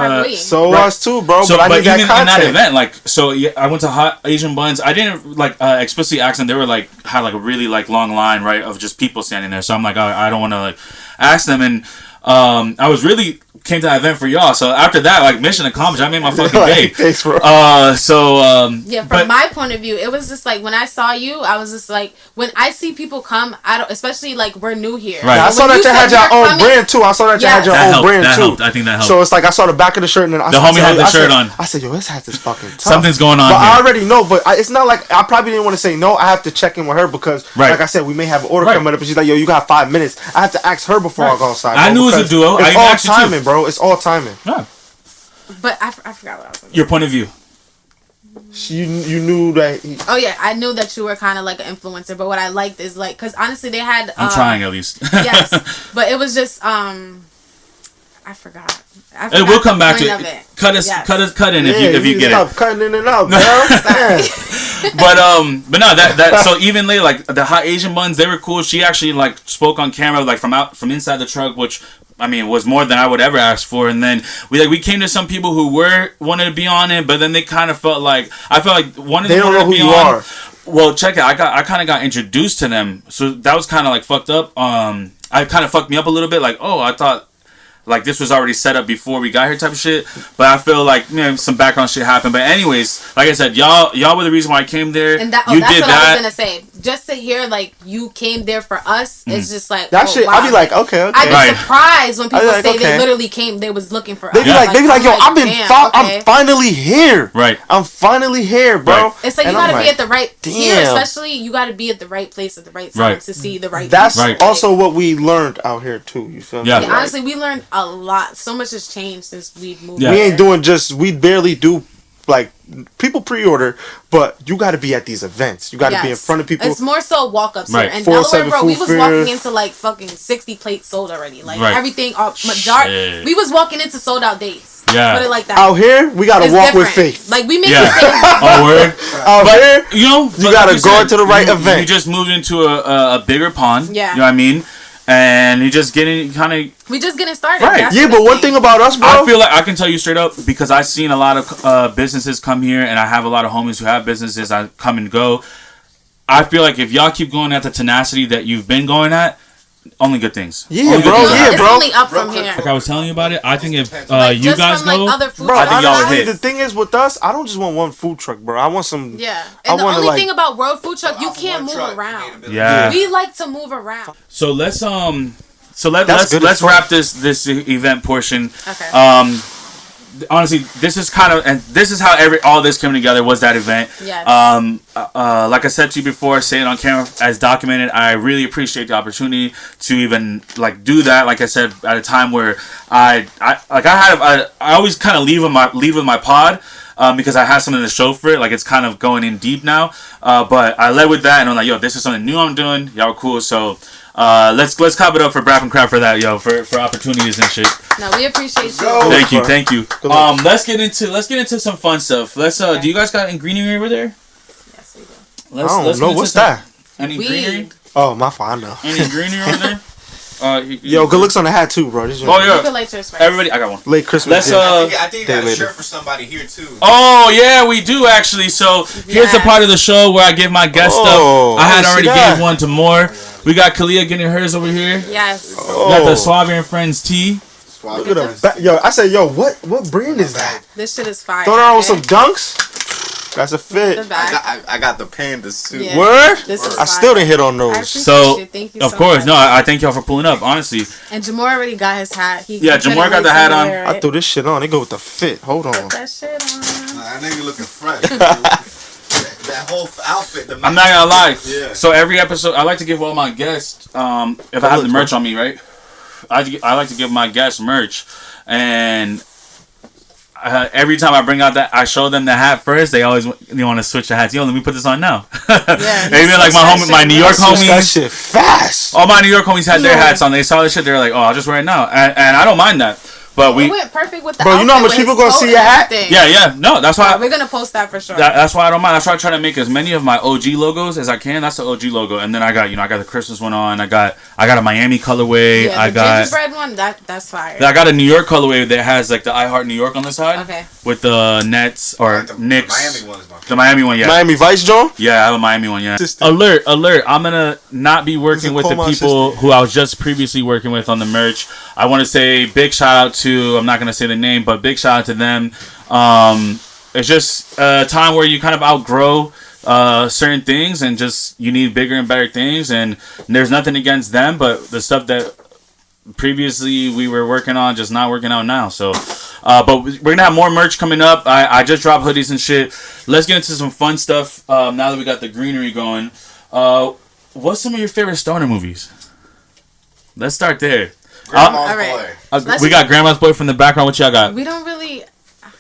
us too, bro. So, but I need even that content. in that event, like, so yeah, I went to Hot Asian Buns. I didn't like explicitly ask them. They were like had like a really like long line, right, of just people standing there. So I'm like, I don't want to like ask them, and I was really came to that event for y'all. So after that, like mission accomplished. I made my fucking day. Thanks, bro. From my point of view, it was just like when I saw you, I was just like, when I see people come, I don't, especially like we're new here. Right. I saw that you had your own brand too. I saw that you had your own brand too. I think that helped. So it's like I saw the back of the shirt, and then the homie had the shirt on. I said, yo, this hat is fucking tough. Something's going on. But here. I already know. But it's not like I probably didn't want to say no. I have to check in with her because, like I said, we may have an order coming up, and she's like, yo, you got 5 minutes. I have to ask her before I go outside. I knew it was a duo. It's all timing, bro. It's all timing. Yeah. But I forgot what I was saying. Your point of view. You knew that. Oh yeah, I knew that you were kind of like an influencer. But what I liked is like, because honestly, they had. I'm trying at least. Yes, but it was just I forgot. It will come back to it. Cut in if you get it. Stop cutting in and out, bro. but no, that so even later, like the Hot Asian Buns, they were cool. She actually like spoke on camera, like from inside the truck, which I mean was more than I would ever ask for. And then we came to some people who wanted to be on it, but then they kind of felt like one of them wanted to be on. Well, check it. I kind of got introduced to them, so that was kind of like fucked up. I kind of fucked me up a little bit. Like, oh, I thought. Like, this was already set up before we got here type of shit. But I feel like, some background shit happened. But anyways, like I said, y'all were the reason why I came there. And that's what I was going to say. just to hear like you came there for us, it's just like that shit. Wow. I'd be like, okay. I'd be surprised when people like, say okay. they literally came. They was looking for us. They be like, yo, I've been. I'm finally here. Right. I'm finally here, bro. Right. It's like you gotta be at the right here, especially you gotta be at the right place at the right time to see the right. That's people. also what we learned out here too. You feel me? Yeah. Honestly, we learned a lot. So much has changed since we've moved. We ain't doing we barely do like people pre-order, but you got to be at these events. You got to be in front of people. It's more so walk-ups here. And Delaware, bro, we was walking into like fucking 60 plates sold already. Like everything, majority. We was walking into sold out dates. Yeah. Put it like that. Out here, we got to walk different. with faith. Like we make the same. Oh, word. Out here, you know, you got to go into the right event. You just moved into a bigger pond. Yeah. You know what I mean? And you just getting we just getting started. Right. That's yeah, but one thing about us, bro. I feel like I can tell you straight up because I've seen a lot of businesses come here, and I have a lot of homies who have businesses. I come and go. I feel like if y'all keep going at the tenacity that you've been going at, only good things. Yeah, bro. Yeah, bro. It's only up from here. Like I was telling you about it, I think if like, you guys from, go, like, other food bro, I think y'all hit. The thing is with us, I don't just want one food truck, bro. I want some. Yeah, and the only thing about World Food Truck, you can't move around. Yeah, we like to move around. So let's let's wrap this event portion. Okay. Honestly, this is kind of, and this is how all this came together was that event. Yes. Like I said to you before, say it on camera as documented. I really appreciate the opportunity to even like do that. Like I said, at a time where I always kind of leave with my pod. Because I have something to show for it, like it's kind of going in deep now. But I led with that, and I'm like, yo, this is something new I'm doing. Y'all are cool, so let's clap it up for Brappin Crabs for that, yo, for opportunities and shit. No, we appreciate you. Thank you. Let's get into some fun stuff. Do you guys got any greenery over there? Yes, we do. I don't know what's that. Any greenery? Oh, my fault. I know. Any greenery over there? Yo, good looks on the hat too, bro. Everybody, I got one. Late Christmas. I think you got a shirt for somebody here too. Oh yeah, we do actually. So here's the part of the show where I give my guest stuff. I had already gave one to more. We got Kalia getting hers over here. Yes. We got the Suave and Friends tea. Look at the yo. I said, yo, what brand is that? This shit is fire. Throw that on with some dunks. That's a fit. I got the pandas too. Yeah. Word? I still didn't hit on those. So, thank you of course, no, I thank y'all for pulling up, honestly. And Jamor already got his hat. Jamor got the hat on. I threw this shit on. They go with the fit. Hold on. Put that shit on. That nigga looking fresh. That whole outfit. I'm not gonna lie. Yeah. So every episode, I like to give all my guests, if I have the merch on me, right? I like to give my guests merch, and every time I bring out that, I show them the hat first. They always want to switch the hats. Yo, let me put this on now. Yeah, even like my New York homies. That shit fast. All my New York homies had their hats on. They saw this shit. They were like, "Oh, I'll just wear it now," and I don't mind that. But it went perfect with the bro, you know how much people gonna see your hat? Yeah. No, that's why we're gonna post that for sure. That's why I don't mind. That's why I try to make as many of my OG logos as I can. That's the OG logo, and then I got the Christmas one on. I got a Miami colorway. Yeah, the gingerbread one. That's fire. I got a New York colorway that has like the I Heart New York on the side. Okay. With the Nets or Knicks. The Miami one is my favorite. The Miami one, yeah. Miami Vice, John? Yeah, I have a Miami one, yeah. Sister. Alert. I'm going to not be working with the people who I was just previously working with on the merch. I want to say big shout out to, I'm not going to say the name, but big shout out to them. It's just a time where you kind of outgrow certain things and just you need bigger and better things. And there's nothing against them, but the stuff that previously we were working on just not working out now. So but we're gonna have more merch coming up. I just dropped hoodies and shit. Let's get into some fun stuff now that we got the greenery going. What's some of your favorite stoner movies? Let's start there. Grandma's Boy. We got Grandma's Boy from the background. What y'all got? We don't really.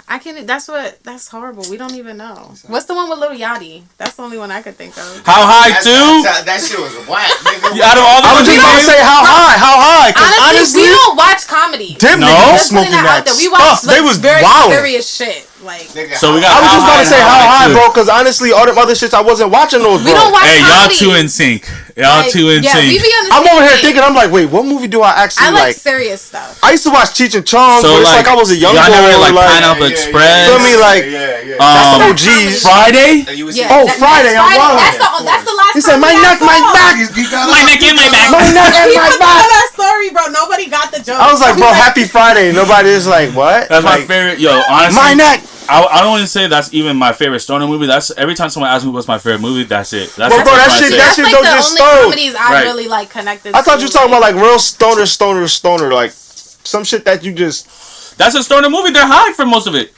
That's horrible. We don't even know. What's the one with Lil Yachty? That's the only one I could think of. How High too? That shit was whack, nigga. I was just about to say How High. Honestly, we don't watch comedy. Them niggas smoking that we watch stuff. They was very wild. serious shit. Like, so we got. I was just about to say How High, bro, because honestly, all them other shits I wasn't watching those. We don't watch comedy. Y'all comedy. two in sync. Y'all two in sync. We be on the I'm same over here thing. thinking, I'm like, wait, what movie do I actually like? I like serious stuff. I used to watch Cheech and Chong, So but it's like I was a young boy. Y'all never like like Pineapple Express. feel me, like that's the OGs. Friday. Friday. I'm wild. That's the last. He said, my neck, my back. My neck and my back. My neck and my back. That story, bro. Nobody got the joke. I was like, bro, Happy Friday. Nobody is like, what? That's my favorite. Yo, honestly. My neck. I don't even say that's even my favorite stoner movie. That's every time someone asks me what's my favorite movie, that's it. That's bro, that shit that's like don't the just only stone. comedies I really like connected. I thought you were talking about like real stoner, like some shit that you just. That's a stoner movie. They're high for most of it.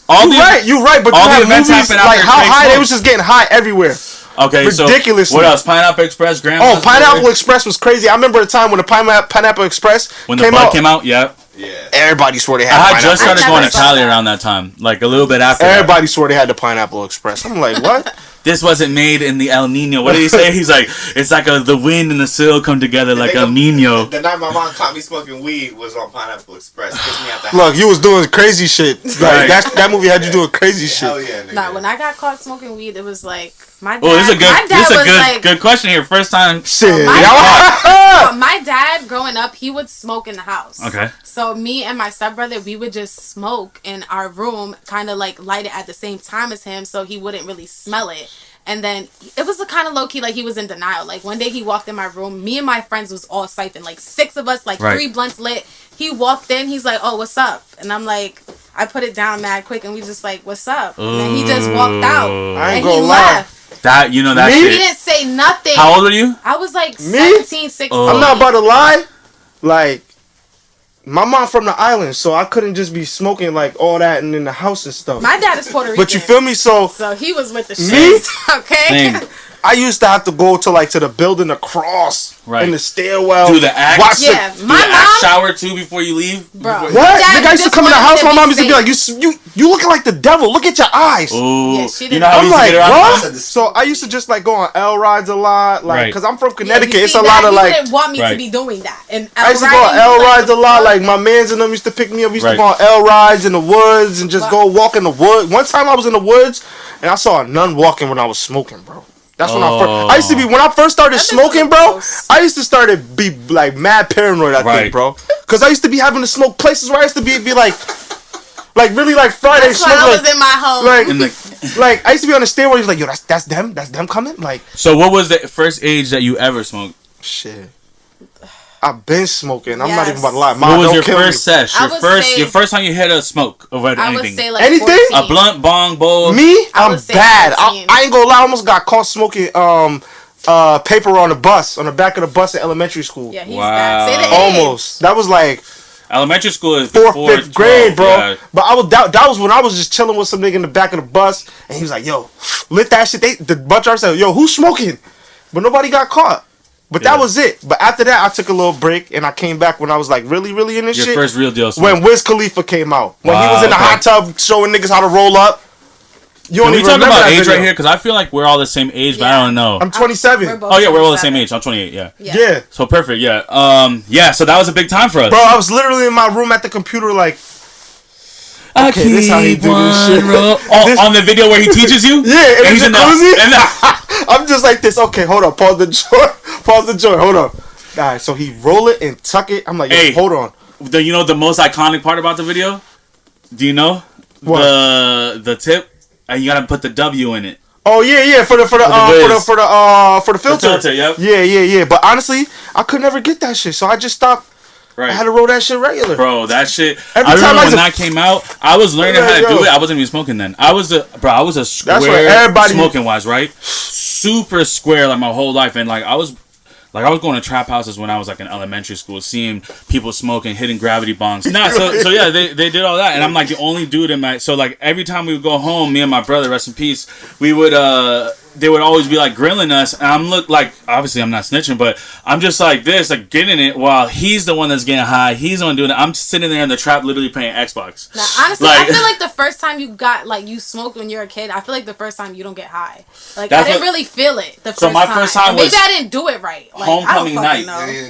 You're right, but all you the have events movies happen like after how Craig high smokes. they was just getting high everywhere. Okay, ridiculously. So what else? Pineapple Express, Grandma's. Oh, Pineapple Express was crazy. I remember the time when the Pineapple Express when the bud came out. Yeah. Everybody swore they had. I had just started going to Cali around that time, like a little bit after. Everybody swore they had the Pineapple Express. I'm like, what? This wasn't made in the El Nino. What did he say? He's like, it's like the wind and the sill come together like El Nino. The night my mom caught me smoking weed was on Pineapple Express. Took me out the house. Look, you was doing crazy shit. Like, that movie had you doing crazy shit. Hell yeah, nigga. Nah, when I got caught smoking weed, it was like my dad. Oh, this is a like, good question here. First time. Shit. My dad, growing up, he would smoke in the house. Okay. So me and my stepbrother, we would just smoke in our room, kind of like light it at the same time as him, so he wouldn't really smell it. And then it was kind of low key, like he was in denial. Like one day he walked in my room, me and my friends was all siphoned, like 6 of us, like 3 blunts lit. He walked in, he's like, "Oh, what's up?" And I'm like, I put it down mad quick, and we just like, "What's up?" And then he just walked out, I ain't and he gonna lie. left. That He shit. didn't say nothing. How old are you? I was like 17, 16. I'm not about to lie. Like, my mom from the island, so I couldn't just be smoking like all that and in the house and stuff. My dad is Puerto Rican. But you feel me? So he was with the shit. Me? Okay. Same. I used to have to go to the building across in the stairwell. Do the act. Watch Yeah, Do the act shower too before you leave. Bro. What? Dad Nigga, I used to just come in the wanted house. to My be mom used to be safe. like, "You looking like the devil. Look at your eyes." Ooh. Yeah, she You didn't- know how I'm we used to like, get around what? So I used to just like go on L rides a lot, like, Right. cause I'm from Connecticut. Yeah, you It's see a lot that? of He like. didn't want me to Right. be doing that. And I used to go on L rides a lot. Like my mans and them used to pick me up. We used to go on L rides in the woods and just go walk in the woods. One time I was in the woods and I saw a nun walking when I was smoking, bro. That's when I used to be when I first started smoking, bro. I used to start to be like mad paranoid. I think, bro, because I used to be having to smoke places where I used to be like really like Friday. That's when I was in my home. Like I used to be on the stairwell. He's like, yo, that's them coming. Like, so what was the first age that you ever smoked? shit. I've been smoking. I'm not even about to lie. What was your first sesh? Your first time you hit a smoke of anything? I would say like anything. 14. A blunt, bong, bowl. Me, I'm bad. 14. I ain't gonna lie. I almost got caught smoking paper on the bus, on the back of the bus at elementary school. Yeah, he's bad. Say the Almost. That was like elementary school is 4th, before 5th grade, 12, bro. yeah. But that was when I was just chilling with some nigga in the back of the bus, and he was like, "Yo, lit that shit." The bus driver said, "Yo, who's smoking?" But nobody got caught. But that was it. But after that, I took a little break, and I came back when I was like really, really in this shit. Your first real deal smoke. When Wiz Khalifa came out, when he was in the hot tub showing niggas how to roll up. Can we talk about age right here? Because I feel like we're all the same age, but I don't know. I'm 27. Oh yeah, we're all the same age. I'm 28. Yeah. So perfect. Yeah. Yeah. So that was a big time for us. Bro, I was literally in my room at the computer, like. I Okay, this how he do this shit. On the video where he teaches you? Yeah, and he's in jacuzzi. I'm just like this. Okay, hold on. Pause the joint. Hold on. Alright, so he roll it and tuck it. I'm like, yo, hold on. You know the most iconic part about the video? Do you know? What? The tip? And you gotta put the W in it. Oh yeah, for the filter. The filter, yep. Yeah. But honestly, I could never get that shit, so I just stopped. Right. I had to roll that shit regular. Bro, that shit. Every I time remember when that came out, I was learning how to do it. I wasn't even smoking then. I was a square smoking wise, right? Super square like my whole life, and I was going to trap houses when I was like in elementary school, seeing people smoking, hitting gravity bongs. So yeah, they did all that, and I'm like the only dude in my. So like every time we would go home, me and my brother, rest in peace, we would they would always be like grilling us, and I'm obviously I'm not snitching, but I'm just like this, like getting it while he's the one that's getting high. He's the one doing it. I'm sitting there in the trap, literally playing Xbox. Now, honestly, I feel like the first time you got you smoked when you're a kid, I feel like the first time you don't get high. I didn't really feel it the first time. So my first time was maybe I didn't do it right. Homecoming night.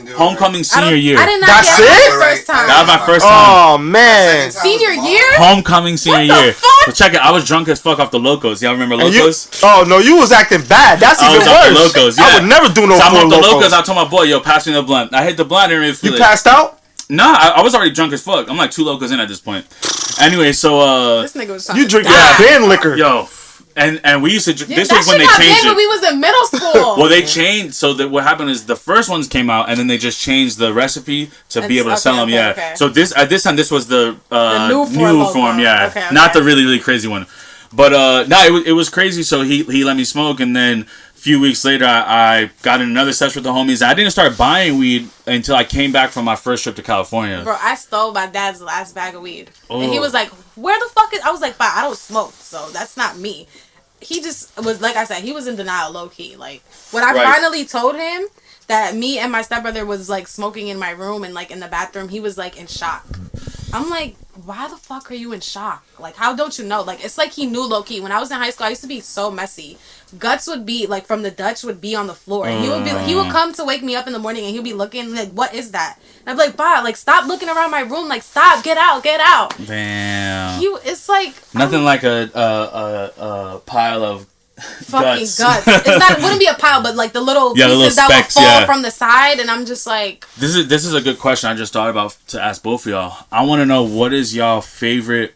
Homecoming senior year. I did not That's get it? the first time. That was my first time. Oh man, Senior year? Homecoming senior year. fuck? But check it, I was drunk as fuck off the Locos. Y'all remember Locos? Oh no, you was acting bad. That's I even was off the worse. Locos, yeah. I would never do no So I'm off the Locos. Locos. I told my boy, yo, pass me the blunt. I hit the blunt and really feel You it. passed out? Nah, I was already drunk as fuck. I'm like 2 Locos in at this point. Anyway, so This nigga was you drinking band liquor. Yo, And we used to. This that was when they shit got changed big it. when we was in middle school. Well, they changed. So that what happened is the first ones came out, and then they just changed the recipe to be able to sell them. Okay, Yeah. okay. So at this time, this was the new form. Yeah. Okay. Not the really crazy one. But no, it was crazy. So he let me smoke, and then a few weeks later, I got in another session with the homies. I didn't start buying weed until I came back from my first trip to California. Bro, I stole my dad's last bag of weed, and he Oh. was like, "Where the fuck is?" I was like, "But I don't smoke, so that's not me." He just was, like I said, he was in denial, low key. Like when I finally told him that me and my stepbrother was like smoking in my room and like in the bathroom, he was like in shock. I'm like, why the fuck are you in shock? Like, how don't you know? Like, it's like he knew low key. When I was in high school, I used to be so messy. Guts would be like from the Dutch would be on the floor, and he would come to wake me up in the morning, and he'd be looking like, what is that? And I'd be like, "Bah, like stop looking around my room, like stop, get out." Damn. It's like Nothing like a pile of fucking guts. It wouldn't be a pile, but like the little pieces little that specks, would fall from the side, and I'm just like, This is a good question I just thought about to ask both of y'all. I want to know, what is y'all favorite,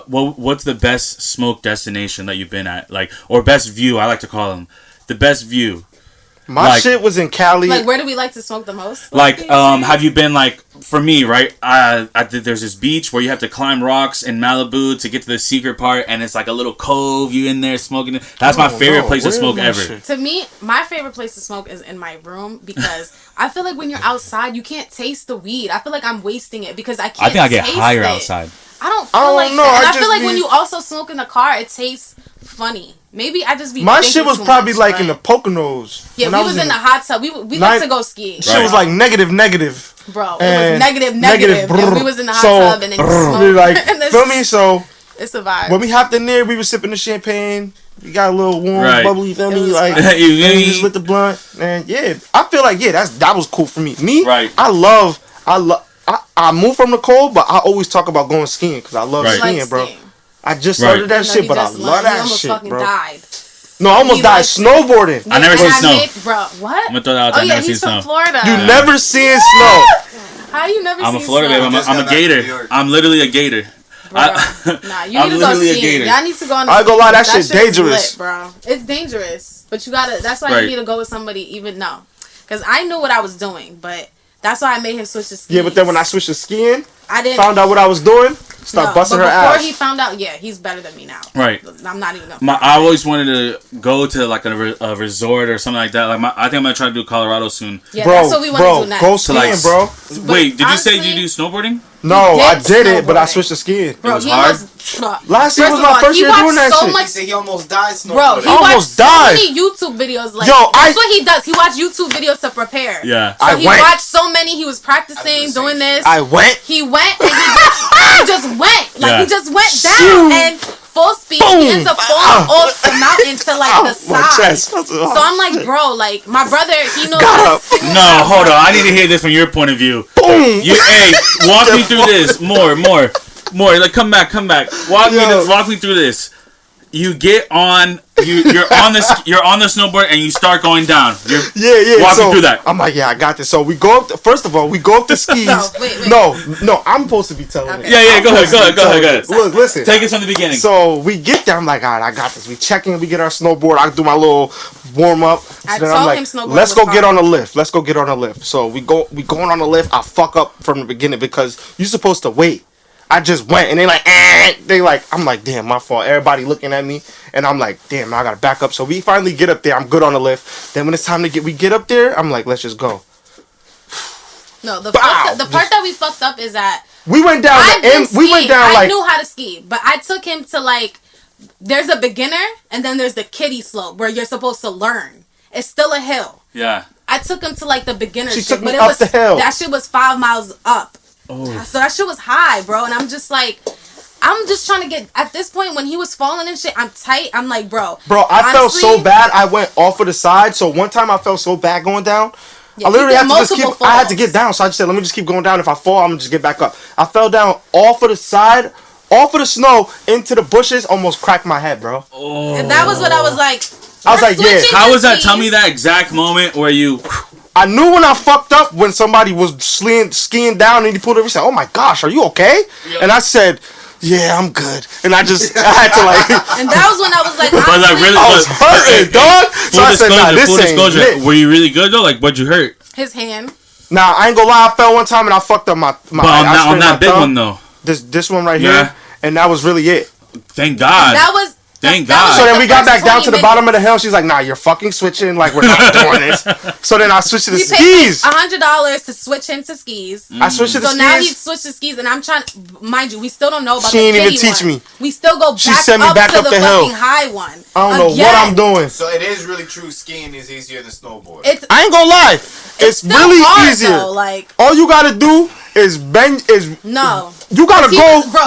what's the best smoke destination that you've been at, like, or best view? I like to call them the best view. My shit was in Cali. like where do we like to smoke the most? Like, have you been, like, for me, right? There's this beach where you have to climb rocks in Malibu to get to the secret part, and it's like a little cove. You in there smoking it. That's my favorite place to smoke ever. Shit? To me, my favorite place to smoke is in my room, because I feel like when you're outside, you can't taste the weed. I feel like I'm wasting it because I can't. I think I get taste higher it. outside. I don't feel like know, that. And I I feel just like when be- you also smoke in the car, it tastes funny. Maybe I just be. My thinking shit was too probably much, like but- in the Poconos. Yeah, when we I was in the hot tub. We like to go skiing. Shit was like negative. Bro, it and was negative. And we was in the hot tub and then you smoked. Like, And it's feel me? So it's a vibe. when we hopped in there, we was sipping the champagne. We got a little warm, bubbly, feel It me? was Like, fun. and we just lit the blunt. And yeah, I feel like that was cool for me. Right. I moved from the cold, but I always talk about going skiing because I love skiing, bro. I just started that shit, but I love that shit, bro. Died. No, I almost died snowboarding. I never seen snow. Bro, what? I'm gonna throw that out there. Oh I yeah, never seen he's from snow. Florida. You never seen snow. How you never I'm seen a Florida snow? baby. I'm a gator. I'm literally a gator. Nah, you I'm need to go literally a skiing. gator. Y'all need to go on. I ain't gonna lie, that shit shit's dangerous. lit, bro. It's dangerous, but you gotta. That's why Right. you need to go with somebody. Even because I knew what I was doing, but that's why I made him switch to skiing. Yeah, but then when I switched to skiing, I didn't found out what I was doing, start busting her before ass. he found out, yeah, he's better than me now. Right. I'm not even gonna. I always wanted to go to like a resort or something like that. Like I think I'm gonna try to do Colorado soon. Yeah, bro, that's what we want to do next. go skiing, bro. Wait, did honestly, you say you do snowboarding? No, I did it, but I snowboarding. switched to skiing. Bro, was he hard? Last year was my first year doing that shit. He said he almost died snowboarding. Bro, he almost watched so died. many YouTube videos. Like, Yo, that's what he does. He watched YouTube videos to prepare. Yeah. So I he went. watched so many. He was practicing doing this. I went. He went and he just went. Like, Yeah. he just went down and full speed. He Boom. ends up falling off the mountain to like the My side. chest. So I'm like, bro, like my brother, he knows. Got how up. to sing. No, hold on. I need to hear this from your point of view. Boom. Walk me through this more. Like, come back. Walk me through this. You get on. You're on the snowboard and you start going down. Yeah. Walk so me through that. I'm like, yeah, I got this. So we go up. First of all, we go up the skis. wait. No, I'm supposed to be telling it. Yeah. Go ahead. Look, listen. Take it from the beginning. So we get there. I'm like, all right, I got this. We check in. We get our snowboard. I do my little warm up. I then told I'm like, him snowboard let's was go get hard. on the lift. So we going on the lift. I fuck up from the beginning because you're supposed to wait. I just went and I'm like, damn, my fault. Everybody looking at me and I'm like, damn, I gotta back up. So we finally get up there. I'm good on the lift. Then when it's time to get up there, I'm like, let's just go. No, the Bow. part that we fucked up is that We went down I knew how to ski, but I took him to like. There's a beginner and then there's the kiddie slope where you're supposed to learn. It's still a hill. Yeah. I took him to like the beginner She shit, took me but it up was the hill. that shit was 5 miles up. Oh. So that shit was high, bro. And I'm just like, I'm just trying to get at this point when he was falling and shit. I'm tight. I'm like, bro. I felt honestly, so bad. I went off of the side. So one time I felt so bad going down. Yeah, I literally he had did to just keep. multiple I had to falls. get down. So I just said, let me just keep going down. If I fall, I'm gonna just get back up. I fell down off of the side, off of the snow into the bushes. Almost cracked my head, bro. And that was what I was like. I was like, yeah. How was that? Tell me that exact moment where you. I knew when I fucked up when somebody was skiing down and he pulled over and said, "Oh my gosh, are you okay?" Yep. And I said, yeah, I'm good. And I had to like. And that was when I was like, But like really, I was hurting, dog. So I said, nah, this ain't lit. Were you really good though? Like, what'd you hurt? his hand. Nah, I ain't gonna lie. I fell one time and I fucked up my. But on that big one though. This one right here, and that was really it. Thank God. That was. Thank God. So then we got back down to the bottom of the hill. She's like, nah, you're fucking switching. Like, we're not doing this. So then I switched to the skis. $100 to switch him to skis. I switched to the skis. So now he switched to skis, and I'm trying to, mind you, we still don't know about she the ain't even kiddie teach one. me. We still go back, she sent me back up to the hill. fucking high one. I don't know what I'm doing. So it is really true. Skiing is easier than snowboarding. I ain't gonna lie. It's really hard, easier. Though, like, all you gotta do is bend. No. You gotta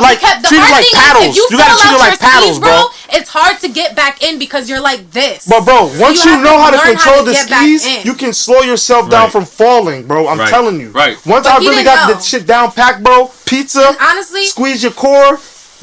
like treat it like paddles. You gotta treat it like paddles, bro. It's hard to get back in because you're like this. But bro, once you know how to control the skis, you can slow yourself down from falling, bro. I'm telling you. Right. Once I really got the shit down packed, bro. Pizza. Honestly, squeeze your core.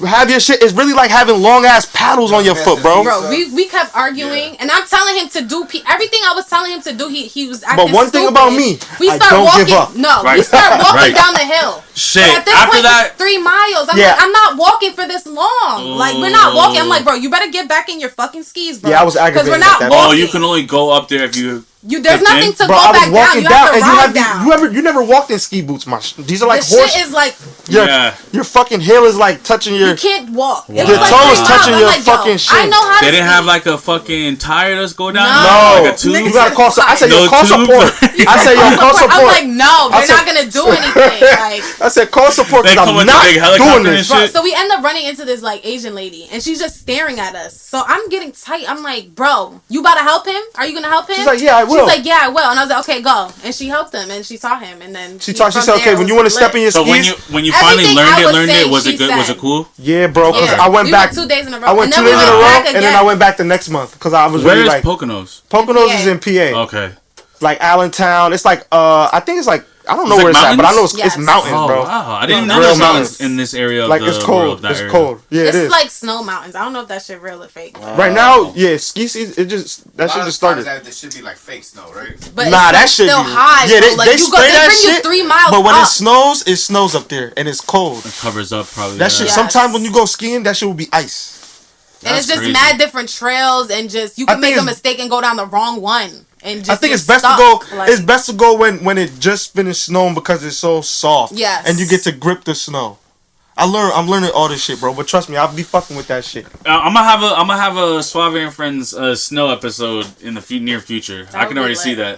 Have your shit. It's really like having long ass paddles on your foot, bro. Bro, we kept arguing, and I'm telling him to do everything I was telling him to do. He was acting But one thing stupid. about me, I don't give up. No, we start walking down the hill. Shit. But at this point, it's 3 miles. I'm like, I'm not walking for this long. Like, we're not walking. I'm like, bro, you better get back in your fucking skis, bro. Yeah, I was aggravated. Because we're not walking. Oh, you can only go up there if you. There's nothing to bro, go back down. You have to ride down. You never walked in ski boots, these are like the horse. shit is like your fucking heel is like touching your. You can't walk. Your toe is touching your fucking shit. I know how to. They didn't have like a fucking tire that's go down. No, like a tube. You gotta call. I said yo, call support. I said yo, call support. I'm like, no, they're not gonna do anything. Like I said, call support because I'm not doing this. Bro, so we end up running into this like Asian lady, and she's just staring at us. So I'm getting tight. I'm like, bro, you about to help him? Are you gonna help him? She's like, yeah, I will. She's like, yeah, I will. And I was like, okay, go. And she helped him, and she saw him, and then she said, okay, when you want to step in your skis. So when you finally learned it, was it good? Was it cool? Yeah, bro. Because I went back 2 days in a row. I went 2 days in a row, and then I went back the next month because I was really like. Where is Poconos? Poconos is in PA. Okay. Like Allentown. It's like I think it's like. I don't know where it's at, but I know it's mountains, bro. Wow, I didn't even know there's mountains in this area. Like it's cold. It's cold. Yeah, it is. It's like snow mountains. I don't know if that shit real or fake. Right now, yeah, ski season. That shit just started. That should be like fake snow, right? But nah, that shit still high. Yeah, they spray that shit. 3 miles. But when it snows up there and it's cold. It covers up probably. That shit. Sometimes when you go skiing, that shit will be ice. And it's just mad different trails, and just you can make a mistake and go down the wrong one. And just I think it's best to go. It's best to go when it just finished snowing because it's so soft. Yes. And you get to grip the snow. I'm learning all this shit, bro. But trust me, I'll be fucking with that shit. I'm gonna have a Suave and Friends snow episode in the near future. I can already see that.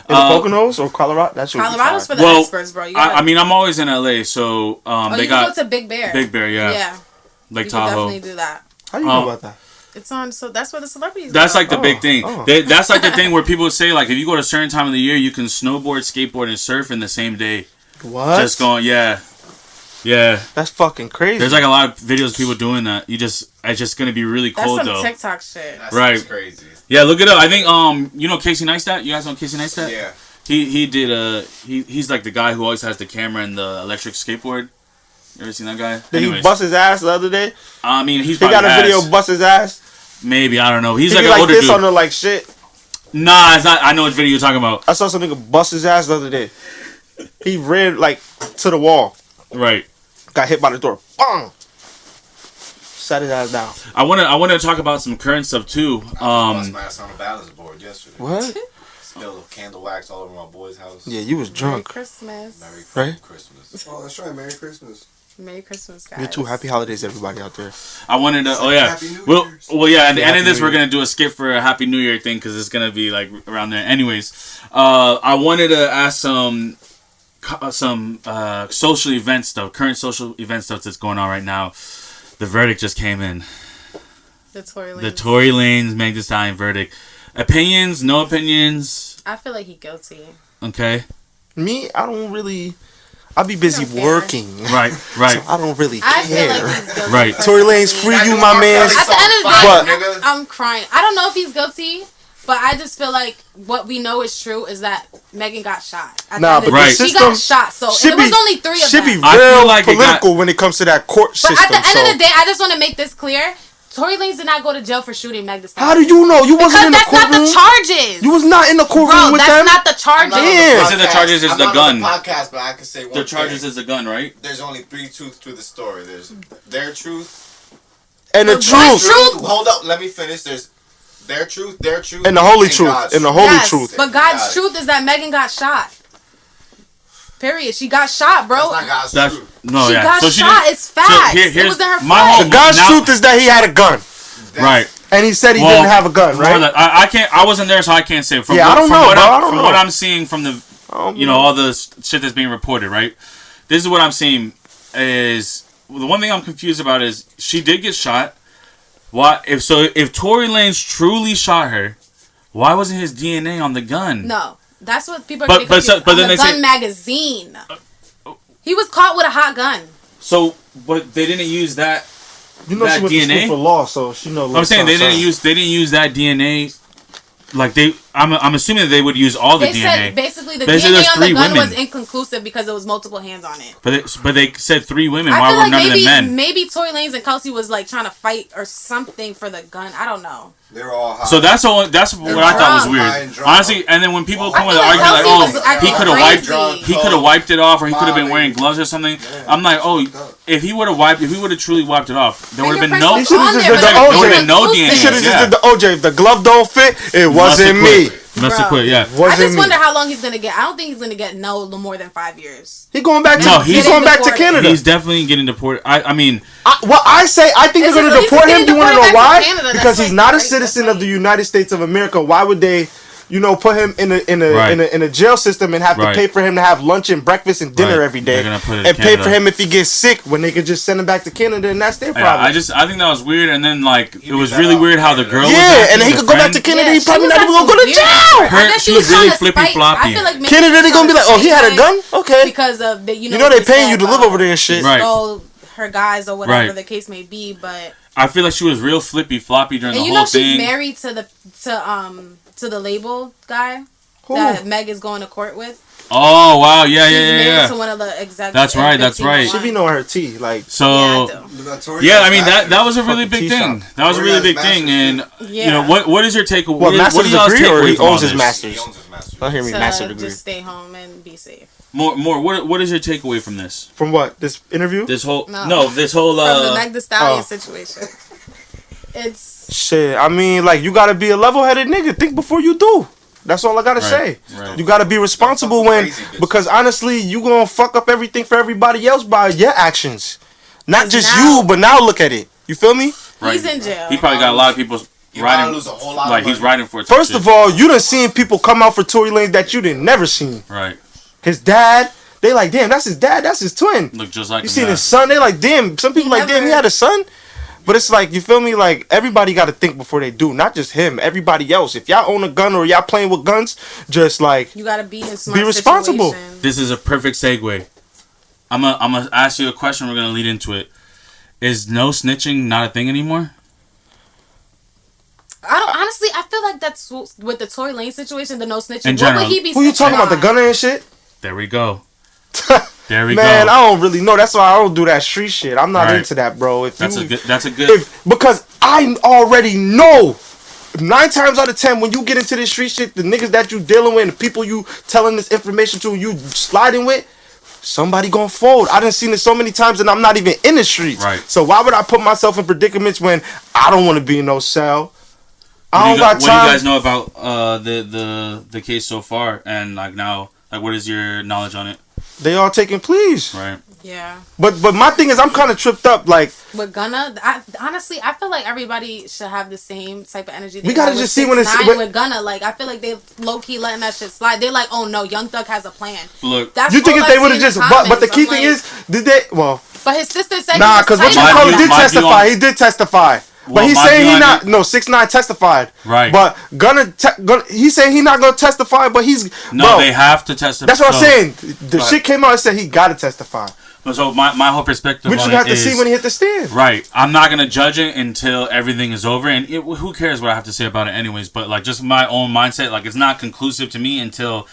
In Poconos or Colorado? That's Colorado's for the experts, bro. I mean, I'm always in LA, so they got go to Big Bear. Big Bear, yeah. Yeah. Lake you Tahoe. Definitely do that. How you know about that? It's on, so that's where the celebrities That's go. like the big thing. That's like the thing where people say, like, if you go to a certain time of the year, you can snowboard, skateboard, and surf in the same day. What? Just going, yeah. That's fucking crazy. There's like a lot of videos of people doing that. It's just gonna be really cold though. That's some TikTok shit. Right. Crazy. Yeah, look it up. I think you know Casey Neistat. You guys know Casey Neistat? Yeah. He did he's like the guy who always has the camera and the electric skateboard. You ever seen that guy? Did he bust his ass the other day? I mean, he got a video of bust his ass. Maybe, I don't know. He's he like an like older this dude. on her like shit. Nah, it's not. I know which video you're talking about. I saw some nigga bust his ass the other day. He ran like to the wall. Right. Got hit by the door. Bang. Sat his ass down. I want to talk about some current stuff too. I bust my ass on a balance board yesterday. What? Spilled candle wax all over my boy's house. Yeah, you was drunk. Merry Christmas. Merry Christmas. Oh, that's right. Merry Christmas. Merry Christmas, guys. You too. Happy holidays, everybody out there. I wanted to. Oh yeah. Well, yeah. At the end of this, we're gonna do a skip for a Happy New Year thing because it's gonna be like around there. Anyways, I wanted to ask some social event stuff, current social event stuff that's going on right now. The verdict just came in. The Tory Lanez Meg Thee Stallion verdict. Opinions? No opinions? I feel like he's guilty. Okay. Me, I don't really. I'll be busy working. Right. So I don't really care. I feel like he's guilty. Right. Tory Lanez, free you, my man. At the end of the day, I'm crying. I don't know if he's guilty, but I just feel like what we know is true is that Megan got shot. Nah, but right. the She got shot, so it was only 3 of them. Should be real political when it comes to that court system. But at the end of the day, I just want to make this clear. Tory Lanez did not go to jail for shooting Meg Thee Stallion. How do you know? You wasn't in the courtroom. Because that's not the charges. You was not in the courtroom with them. That's not the charges. They said the charges is the gun. Podcast, but I can say one the charges is the gun, right? There's only 3 truths to the story. There's their truth, and the truth. Hold up, let me finish. There's their truth, and the holy truth, and the holy truth. But God's truth is that Megan got shot. Period. She got shot, bro. That's not God's truth. No, she got shot. It's facts. So it was in her the God's truth is that he had a gun. Right. And he said he didn't have a gun, right? I can't. I wasn't there, so I can't say. From I don't know, bro. I don't know. From what I'm seeing from the, all the shit that's being reported, right? This is what I'm seeing. Is the one thing I'm confused about is she did get shot. Why? If Tory Lanez truly shot her, why wasn't his DNA on the gun? No, that's what people are getting confused. But then the gun magazine. He was caught with a hot gun. So, but they didn't use that. You know, that she went DNA to school for law, so she knows. I'm saying they didn't use that DNA. Like I'm assuming that they would use all the DNA. They said basically the DNA on the gun was inconclusive because there was multiple hands on it. But they said 3 women. Why were none of them men? Maybe Tory Lanez and Kelsey was like trying to fight or something for the gun. I don't know. They were all high. So that's what I thought was weird. Honestly, and then when people come with the argument like, oh, he could have wiped it off, or he could have been wearing gloves or something. Yeah. I'm like, oh, if he would have truly wiped it off, there would have been no. There would have been no DNA. He should have just did the OJ. If the glove don't fit, it wasn't me. Must have quit, yeah. I just wonder how long he's gonna get. I don't think he's gonna get no more than 5 years. He's going back to Canada. He's definitely getting deported. I think they're gonna deport him. You wanna know why? Because he's not a citizen of the United States of America. Why would they, put him in a jail system and have to pay for him to have lunch and breakfast and dinner every day, and pay for him if he gets sick when they could just send him back to Canada and that's their problem. I think that was weird, and then it was really weird how the girl. Yeah, and then he could go back to Canada. He probably not even gonna go to jail. She was really flippy floppy. Canada, they gonna be like, oh, he had a gun, okay? Because of the they paying you to live over there and shit, right? Her guys or whatever the case may be, but I feel like she was real flippy floppy during the whole thing. She's married to the label guy that Meg is going to court with. Oh wow, yeah. She's married to one of the executives. That's right. She be knowing her tea, so. Yeah, I mean that was a really big thing. That was a really big thing, and what is your takeaway? What master's degree, or he owns his master's? I hear me, master's degree. Just stay home and be safe. More. What is your takeaway from this? From what? This interview? This whole from the Meg Thee Stallion situation. It's shit. I mean, you gotta be a level-headed nigga. Think before you do. That's all I gotta say. Right. You gotta be responsible because honestly, you gonna fuck up everything for everybody else by your actions. Not just you, but now look at it. You feel me? Right. He's in jail. He probably got a lot of people riding. He's riding for it. First of all, you done seen people come out for Tory Lanez that you didn't never seen. Right. His dad. They like, damn, that's his dad. That's his twin. Look just like you seen his son. They like, damn. Some people damn, he had a son. But it's you feel me? Everybody got to think before they do. Not just him. Everybody else. If y'all own a gun or y'all playing with guns, just you got to be in smart be responsible. Situation. This is a perfect segue. I'm gonna ask you a question. We're gonna lead into it. Is no snitching not a thing anymore? Honestly, I feel like that's with the Tory Lanez situation. The no snitching. In general, what would he be? Who you talking about? The gunner and shit. There we go. There we go. Man, I don't really know. That's why I don't do that street shit. I'm not into that, bro. That's a good. Because I already know 9 times out of 10 when you get into this street shit, the niggas that you dealing with and the people you telling this information to, you sliding with, somebody gonna fold. I done seen it so many times and I'm not even in the streets. Right. So why would I put myself in predicaments when I don't want to be in no cell? I don't got time. What do you guys know about the case so far, and now what is your knowledge on it? They all taking pleas. Right. Yeah. But my thing is, I'm kind of tripped up. With Gunna, honestly, I feel like everybody should have the same type of energy. We gotta just see when it's with Gunna. I feel like they low key letting that shit slide. They're like, oh no, Young Thug has a plan. Look, that's you think if they would have just, but the key thing is, did they? Well, but his sister said because what you call it did testify. He did testify. Well, but he's saying he not. No, 6ix9ine testified. Right. But Gunna, he's saying he not gonna testify. But he's they have to testify. That's what I'm saying. The shit came out and said he got to testify. So my whole perspective. Which on you have it to is, see when he hit the stand. Right. I'm not gonna judge it until everything is over, and who cares what I have to say about it, anyways. But just my own mindset, it's not conclusive to me until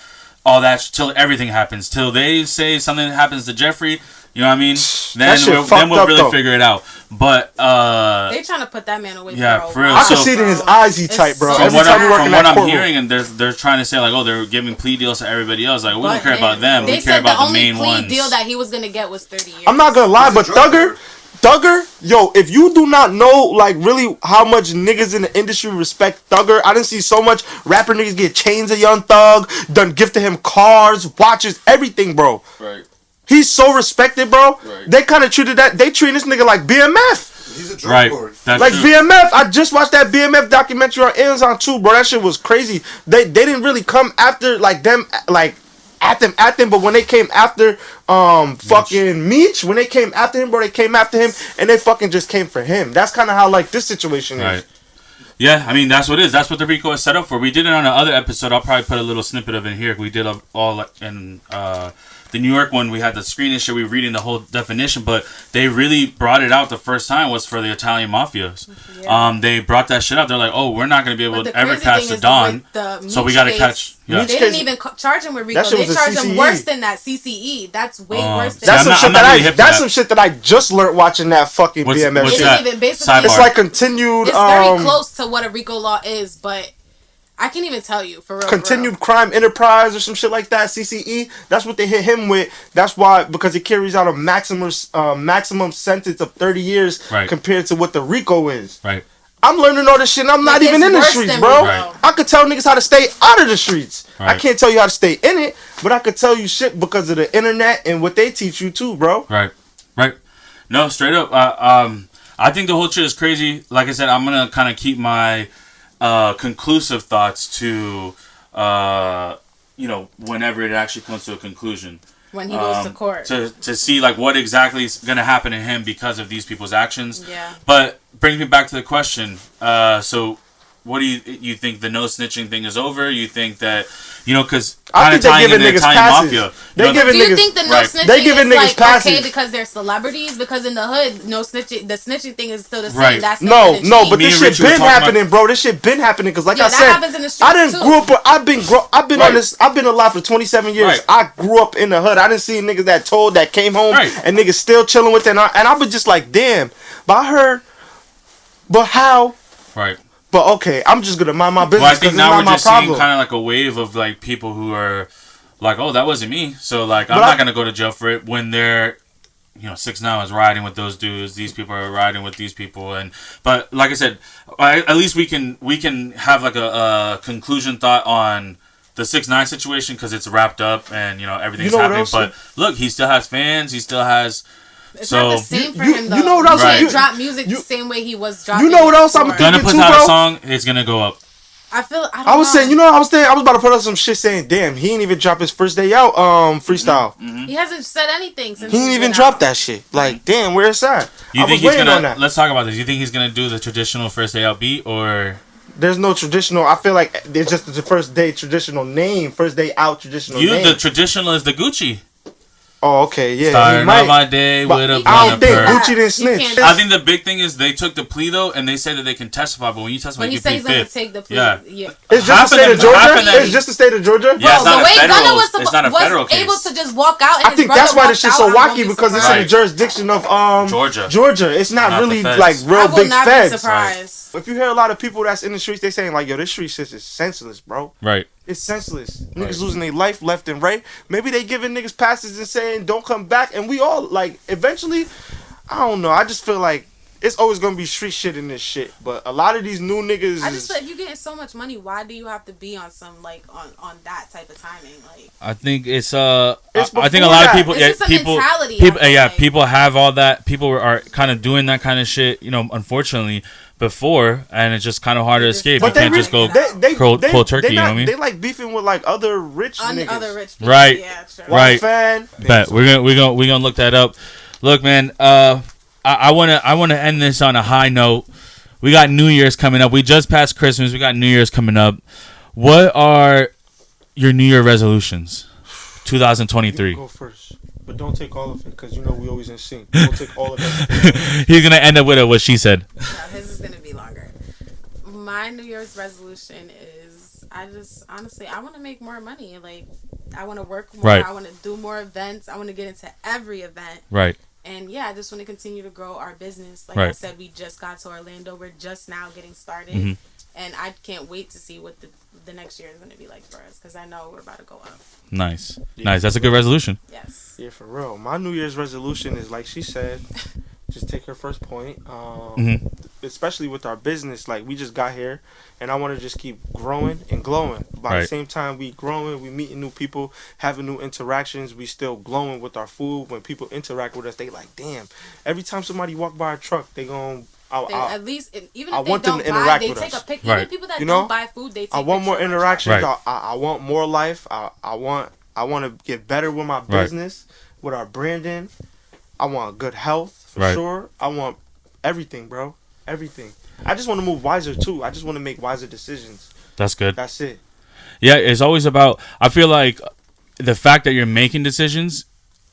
all that, till everything happens, till they say something happens to Jeffrey. You know what I mean? Then we'll really figure it out. But they trying to put that man away. Yeah, for real. I can see it in his eyes. He tight, bro. From what I'm hearing, and they're trying to say like, oh, they're giving plea deals to everybody else. Like, we don't care about them. We care about the main ones. The only plea deal that he was gonna get was 30 years. I'm not gonna lie, but Thugger, yo, if you do not know, like, really how much niggas in the industry respect Thugger, I didn't see so much rapper niggas get chains of Young Thug, done gifted him cars, watches, everything, bro. Right. He's so respected, bro. Right. They kind of they treat this nigga like BMF. He's a drug lord. Like true. BMF, I just watched that BMF documentary on Amazon too, bro. That shit was crazy. They didn't really come after, like, them, like, at them, but when they came after fucking Meech, when they came after him, bro, they came after him and they fucking just came for him. That's kind of how, like, this situation is. Right. Yeah, I mean, that's what it is. That's what the RICO is set up for. We did it on another episode. I'll probably put a little snippet of it in here. We did all in the New York one. We had the screen and shit. We were reading the whole definition, but they really brought it out the first time was for the Italian mafias. Yeah. They brought that shit out. They're like, oh, we're not going to be able to ever catch the Don, so we got to catch... Yeah. They didn't even charge him with RICO. They charged him worse than that, CCE. That's way worse than that. That's some shit that I just learned watching that fucking BMF shit. It's like continued... It's very close to what a RICO law is, but... I can't even tell you, for real. Continued crime enterprise or some shit like that, CCE. That's what they hit him with. That's why, because it carries out a maximum sentence of 30 years compared to what the RICO is. Right. I'm learning all this shit and I'm not even in the streets, bro. Right. I could tell niggas how to stay out of the streets. Right. I can't tell you how to stay in it, but I could tell you shit because of the internet and what they teach you too, bro. Right. Right. No, straight up. I think the whole shit is crazy. Like I said, I'm going to kind of keep my... conclusive thoughts to, whenever it actually comes to a conclusion. When he goes to court. To see, like, what exactly is going to happen to him because of these people's actions. Yeah. But brings me back to the question. So, what do you think the no snitching thing is over? You think that, because kind of tying in the Italian mafia. Do you think the no snitching is like passes. Okay because they're celebrities? Because in the hood, the snitching thing is still the same. Right. That's no, but this shit been happening, bro. This shit been happening because, like I said, happens in the streets I didn't grow up. I've been on this. I've been alive for 27 years. Right. I grew up in the hood. I didn't see niggas that came home and niggas still chilling with it, and I was just like, damn. But I heard, but how? Right. But okay, I'm just gonna mind my business. Well, I think now we're just seeing kind of like a wave of like people who are like, oh, that wasn't me. So like, I'm not gonna go to jail for it when they're, 6ix9ine is riding with those dudes. These people are riding with these people, but like I said, at least we can have like a conclusion thought on the 6ix9ine situation because it's wrapped up and everything's happening. But look, he still has fans. He still has. It's not the same for him though. You know what else? He can't drop music the same way he was dropping. You know what else I'm thinking Gonna put out a song, it's gonna go up. I was saying, I was about to put out some shit saying, damn, he ain't even dropped his first day out freestyle. Mm-hmm. He hasn't said anything since he ain't even dropped that shit. Like, damn, where it's at? You think he's gonna? Let's talk about this. You think he's gonna do the traditional first day out beat or? There's no traditional. I feel like there's just the first day traditional name, first day out traditional name. The traditional is the Gucci. Oh, okay, yeah. Starting out my day with a I don't think Gucci didn't snitch. I think the big thing is they took the plea though, and they say that they can testify. But when you testify, you plead fifth. Take the plea. Yeah. It's just the state of Georgia. It's just the state of Georgia. Yeah, it's not a federal. It's not a federal case. Able to just walk out. And I think that's why this shit's so wacky because it's in the jurisdiction of Georgia. Georgia. It's not really like real big feds. I will not be surprised. If you hear a lot of people that's in the streets, they saying like, "Yo, this street shit is senseless, bro." Right. It's senseless. Niggas losing their life left and right. Maybe they giving niggas passes and saying don't come back, and we all like eventually. I don't know. I just feel like it's always gonna be street shit in this shit. But a lot of these new niggas. I just feel if you're getting so much money, why do you have to be on some like on that type of timing? Like I think it's I think a lot of people people have all that. People are kind of doing that kind of shit. Unfortunately. Before, and it's just kind of hard to escape. But you can't just go cold turkey. You know what I mean? They like beefing with like other rich niggas. Other rich people. Right? Yeah, sure. Right. Fan. Bet we're gonna look that up. Look, man. I wanna end this on a high note. We got New Year's coming up. We just passed Christmas. We got New Year's coming up. What are your New Year resolutions? 2023. You go first. But don't take all of it, because we always in sync. Don't take all of it. He's going to end up with what she said. No, his is going to be longer. My New Year's resolution is, I want to make more money. Like, work more. Right. I want to do more events. I want to get into every event. Right. And yeah, I just want to continue to grow our business. Like Right. I said, we just got to Orlando. We're just now getting started. Mm-hmm. And I can't wait to see what the next year is going to be like for us, because I know we're about to go up. Nice. Yeah. Nice. That's a good resolution. Yes. Yeah, for real. My New Year's resolution is, like she said, just take her first point. Mm-hmm. Especially with our business, like we just got here, and I want to just keep growing and glowing. By the same time we growing, we meeting new people, having new interactions. We still glowing with our food. When people interact with us, they like, damn. Every time somebody walk by our truck, they gon' at least even if I they want them don't to buy, interact they with take us. a picture. Right. Even people that You know? don't buy food, they take I want more pictures of our interactions. Right. I want more life. I want to get better with my business, with our branding. I want good health for sure. I want everything, bro. Everything. I just want to move wiser too. I just want to make wiser decisions. That's good. That's it. Yeah, it's always about. I feel like the fact that you're making decisions,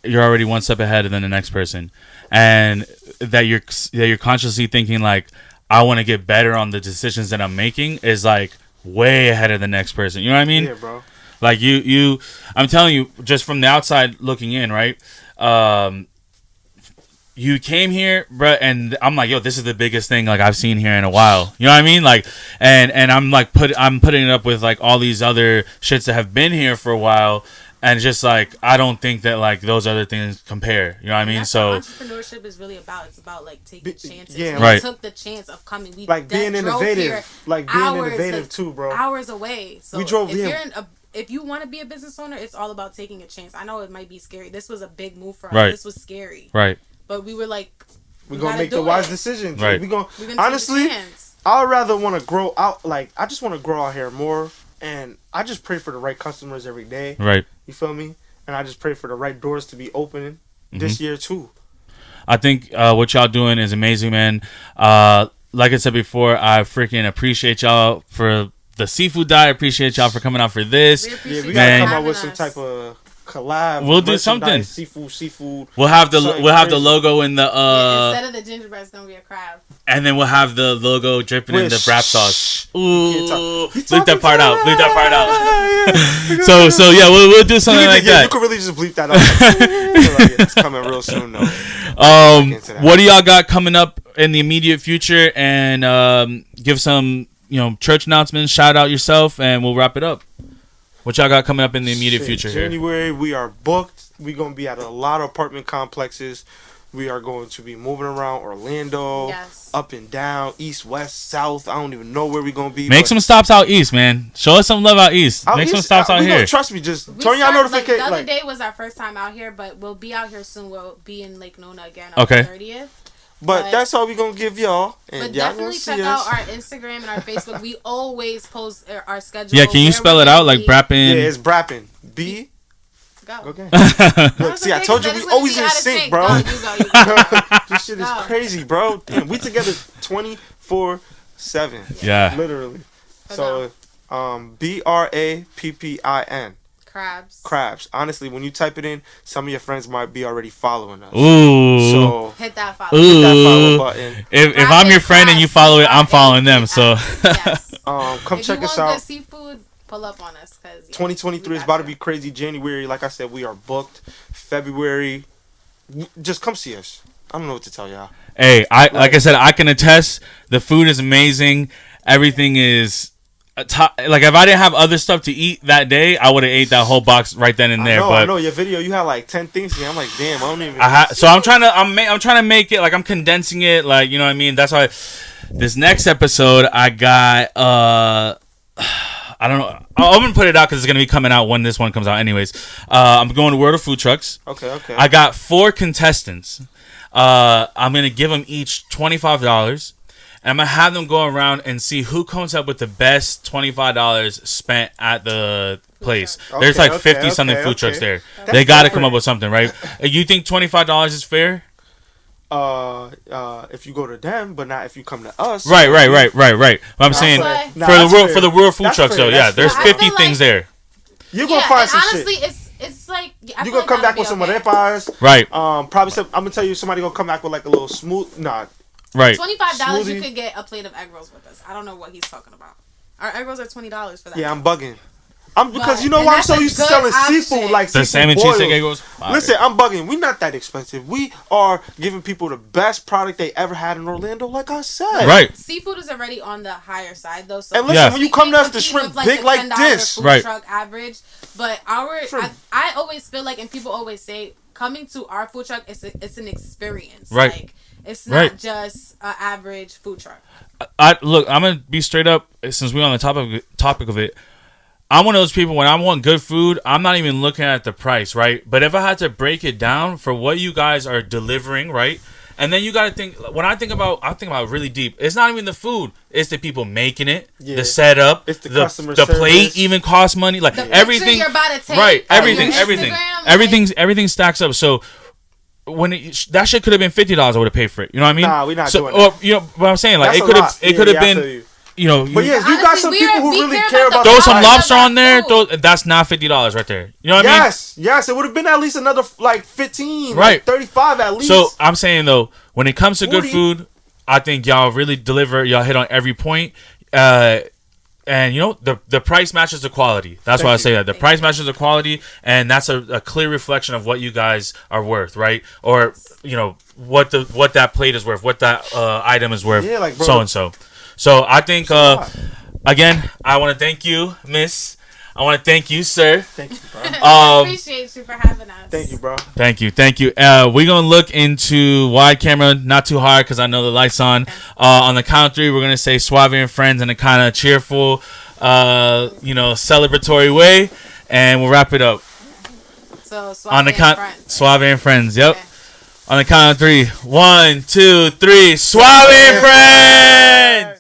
you're already one step ahead than the next person, and that you're consciously thinking like, I want to get better on the decisions that I'm making is like way ahead of the next person. You know what I mean? Yeah, bro. Like you, I'm telling you, just from the outside looking in, right? You came here, bro, and I'm like, yo, this is the biggest thing like I've seen here in a while. You know what I mean? Like, and I'm like I'm putting it up with like all these other shits that have been here for a while, and just like I don't think that like those other things compare. You know what I mean? That's So what entrepreneurship is really about. It's about like taking chances. yeah, we right. took the chance of coming. We Like being innovative. Like being innovative like, too, bro. Hours away. So We drove if here. if you want to be a business owner, it's all about taking a chance. I know it might be scary. This was a big move for us. Right. This was scary. right. But we were like, We're going to make the wise decisions. Right. We're gonna honestly, honestly, I'd rather want to grow out. Like, I just want to grow out here more. And I just pray for the right customers every day. Right. You feel me? And I just pray for the right doors to be opening this year, too. I think what y'all doing is amazing, man. Like I said before, I freaking appreciate y'all for the seafood diet. Appreciate y'all for coming out for this. Yeah, we Man. gotta come up with some type of collab. We'll do merchandise, something. Seafood. We'll have the Something the crazy. logo in the instead of the gingerbread, it's gonna be a crab. and then we'll have the logo dripping in the brap sauce. Ooh, Bleep that part out. Bleep that part out. so yeah, we'll do something like You that. could really just bleep that out. It's coming real soon, though. What do y'all got coming up in the immediate future? And give some church announcements. Shout out yourself, and we'll wrap it up. What y'all got coming up in the immediate future here? January, we are booked. We're going to be at a lot of apartment complexes. We are going to be moving around Orlando, up and down, east, west, south. I don't even know where we're going to be. Make some stops out east, man. Show us some love out east. Make some stops out here. Trust me, just turn your notification. The other day was our first time out here, but we'll be out here soon. We'll be in Lake Nona again on the 30th. But that's all we're going to give y'all. And but y'all definitely check out our Instagram and our Facebook. We always post our schedule. Yeah, can you spell it out like Brappin? Yeah, it's Brappin. B. Go. Okay. Look, see, I told you we always in sync, bro. You go. This shit is crazy, bro. Damn, we together 24/7. Yeah. Literally. So, Brappin. Crabs. Honestly, when you type it in, some of your friends might be already following us. Ooh. So hit that follow. Ooh. Hit that follow button. If I'm your friend and you follow it, I'm following them. So Yes. Come if check you us want out. good seafood, pull up on us, cause 2023 is about to be crazy. January, like I said, we are booked. February, just come see us. I don't know what to tell y'all. Hey, like I said, I can attest. The food is amazing. Everything is like if I didn't have other stuff to eat that day, I would have ate that whole box right then and there. I know your video. You had like 10 things here. I'm like, damn, I don't even. So I'm trying to make it like I'm condensing it, like you know what I mean. That's why this next episode I got I don't know. I'm gonna put it out because it's gonna be coming out when this one comes out. Anyways, I'm going to World of Food Trucks. Okay. I got 4 contestants. I'm gonna give them each $25. And I'm going to have them go around and see who comes up with the best $25 spent at the place. There's like 50-something food trucks there. They got to come up with something, right? You think $25 is fair? If you go to them, but not if you come to us. Right. What I'm saying, for the World Food Trucks, though, yeah, there's 50 things there. You're going to find some honestly, shit. it's like... You're going to come back with some arepas. Right. Probably I'm going to tell you somebody going to come back with like a little smooth... Nah. Right. $25 you could get a plate of egg rolls with us. I don't know what he's talking about. Our egg rolls are $20 for that. Yeah, I'm bugging. Because you know why I'm so used to selling seafood, like the seafood salmon boils. cheesesteak egg rolls. Listen, I'm bugging. We're not that expensive. We are giving people the best product they ever had in Orlando, like I said. Right. Seafood is already on the higher side, though. So and listen, when you come to us, the shrimp big like this. Food truck average. But I always feel like, and people always say, coming to our food truck, it's an experience. Right. Like, it's not just an average food truck. Look, I'm gonna be straight up. Since we're on the topic of it, I'm one of those people when I want good food, I'm not even looking at the price, right? But if I had to break it down for what you guys are delivering, right? And then you gotta think. When I think about really deep. It's not even the food; it's the people making it, the setup, it's the customer the service. Plate even costs money. Like the everything, you're about to take, right? Everything, everything stacks up. So. When that shit could have been $50, I would have paid for it. You know what I mean? Nah, we're not doing that. Or, you know what I'm saying? Like That's it could have been. You know, but yes, you got some people who really care about. Throw some lobster on there. That's not $50 right there. You know what I mean? Yes, it would have been at least another like 15, right? Like 35 at least. So I'm saying though, when it comes to good food, I think y'all really deliver. Y'all hit on every point. And you know the price matches the quality. That's why I say that the price matches the quality, and that's a clear reflection of what you guys are worth, right? Or you know what that plate is worth, what that item is worth, like, bro, so and so. So I think again, I want to thank you, Miss. I want to thank you, sir. Thank you, bro. I appreciate you for having us. Thank you, bro. Thank you. We're going to look into wide camera, not too hard because I know the light's on. On the count of three, we're going to say Suave and Friends in a kind of cheerful, celebratory way. And we'll wrap it up. So, Suave and Friends. Suave and Friends, yep. Okay. On the count of three. 1, 2, 3. Suave and Friends!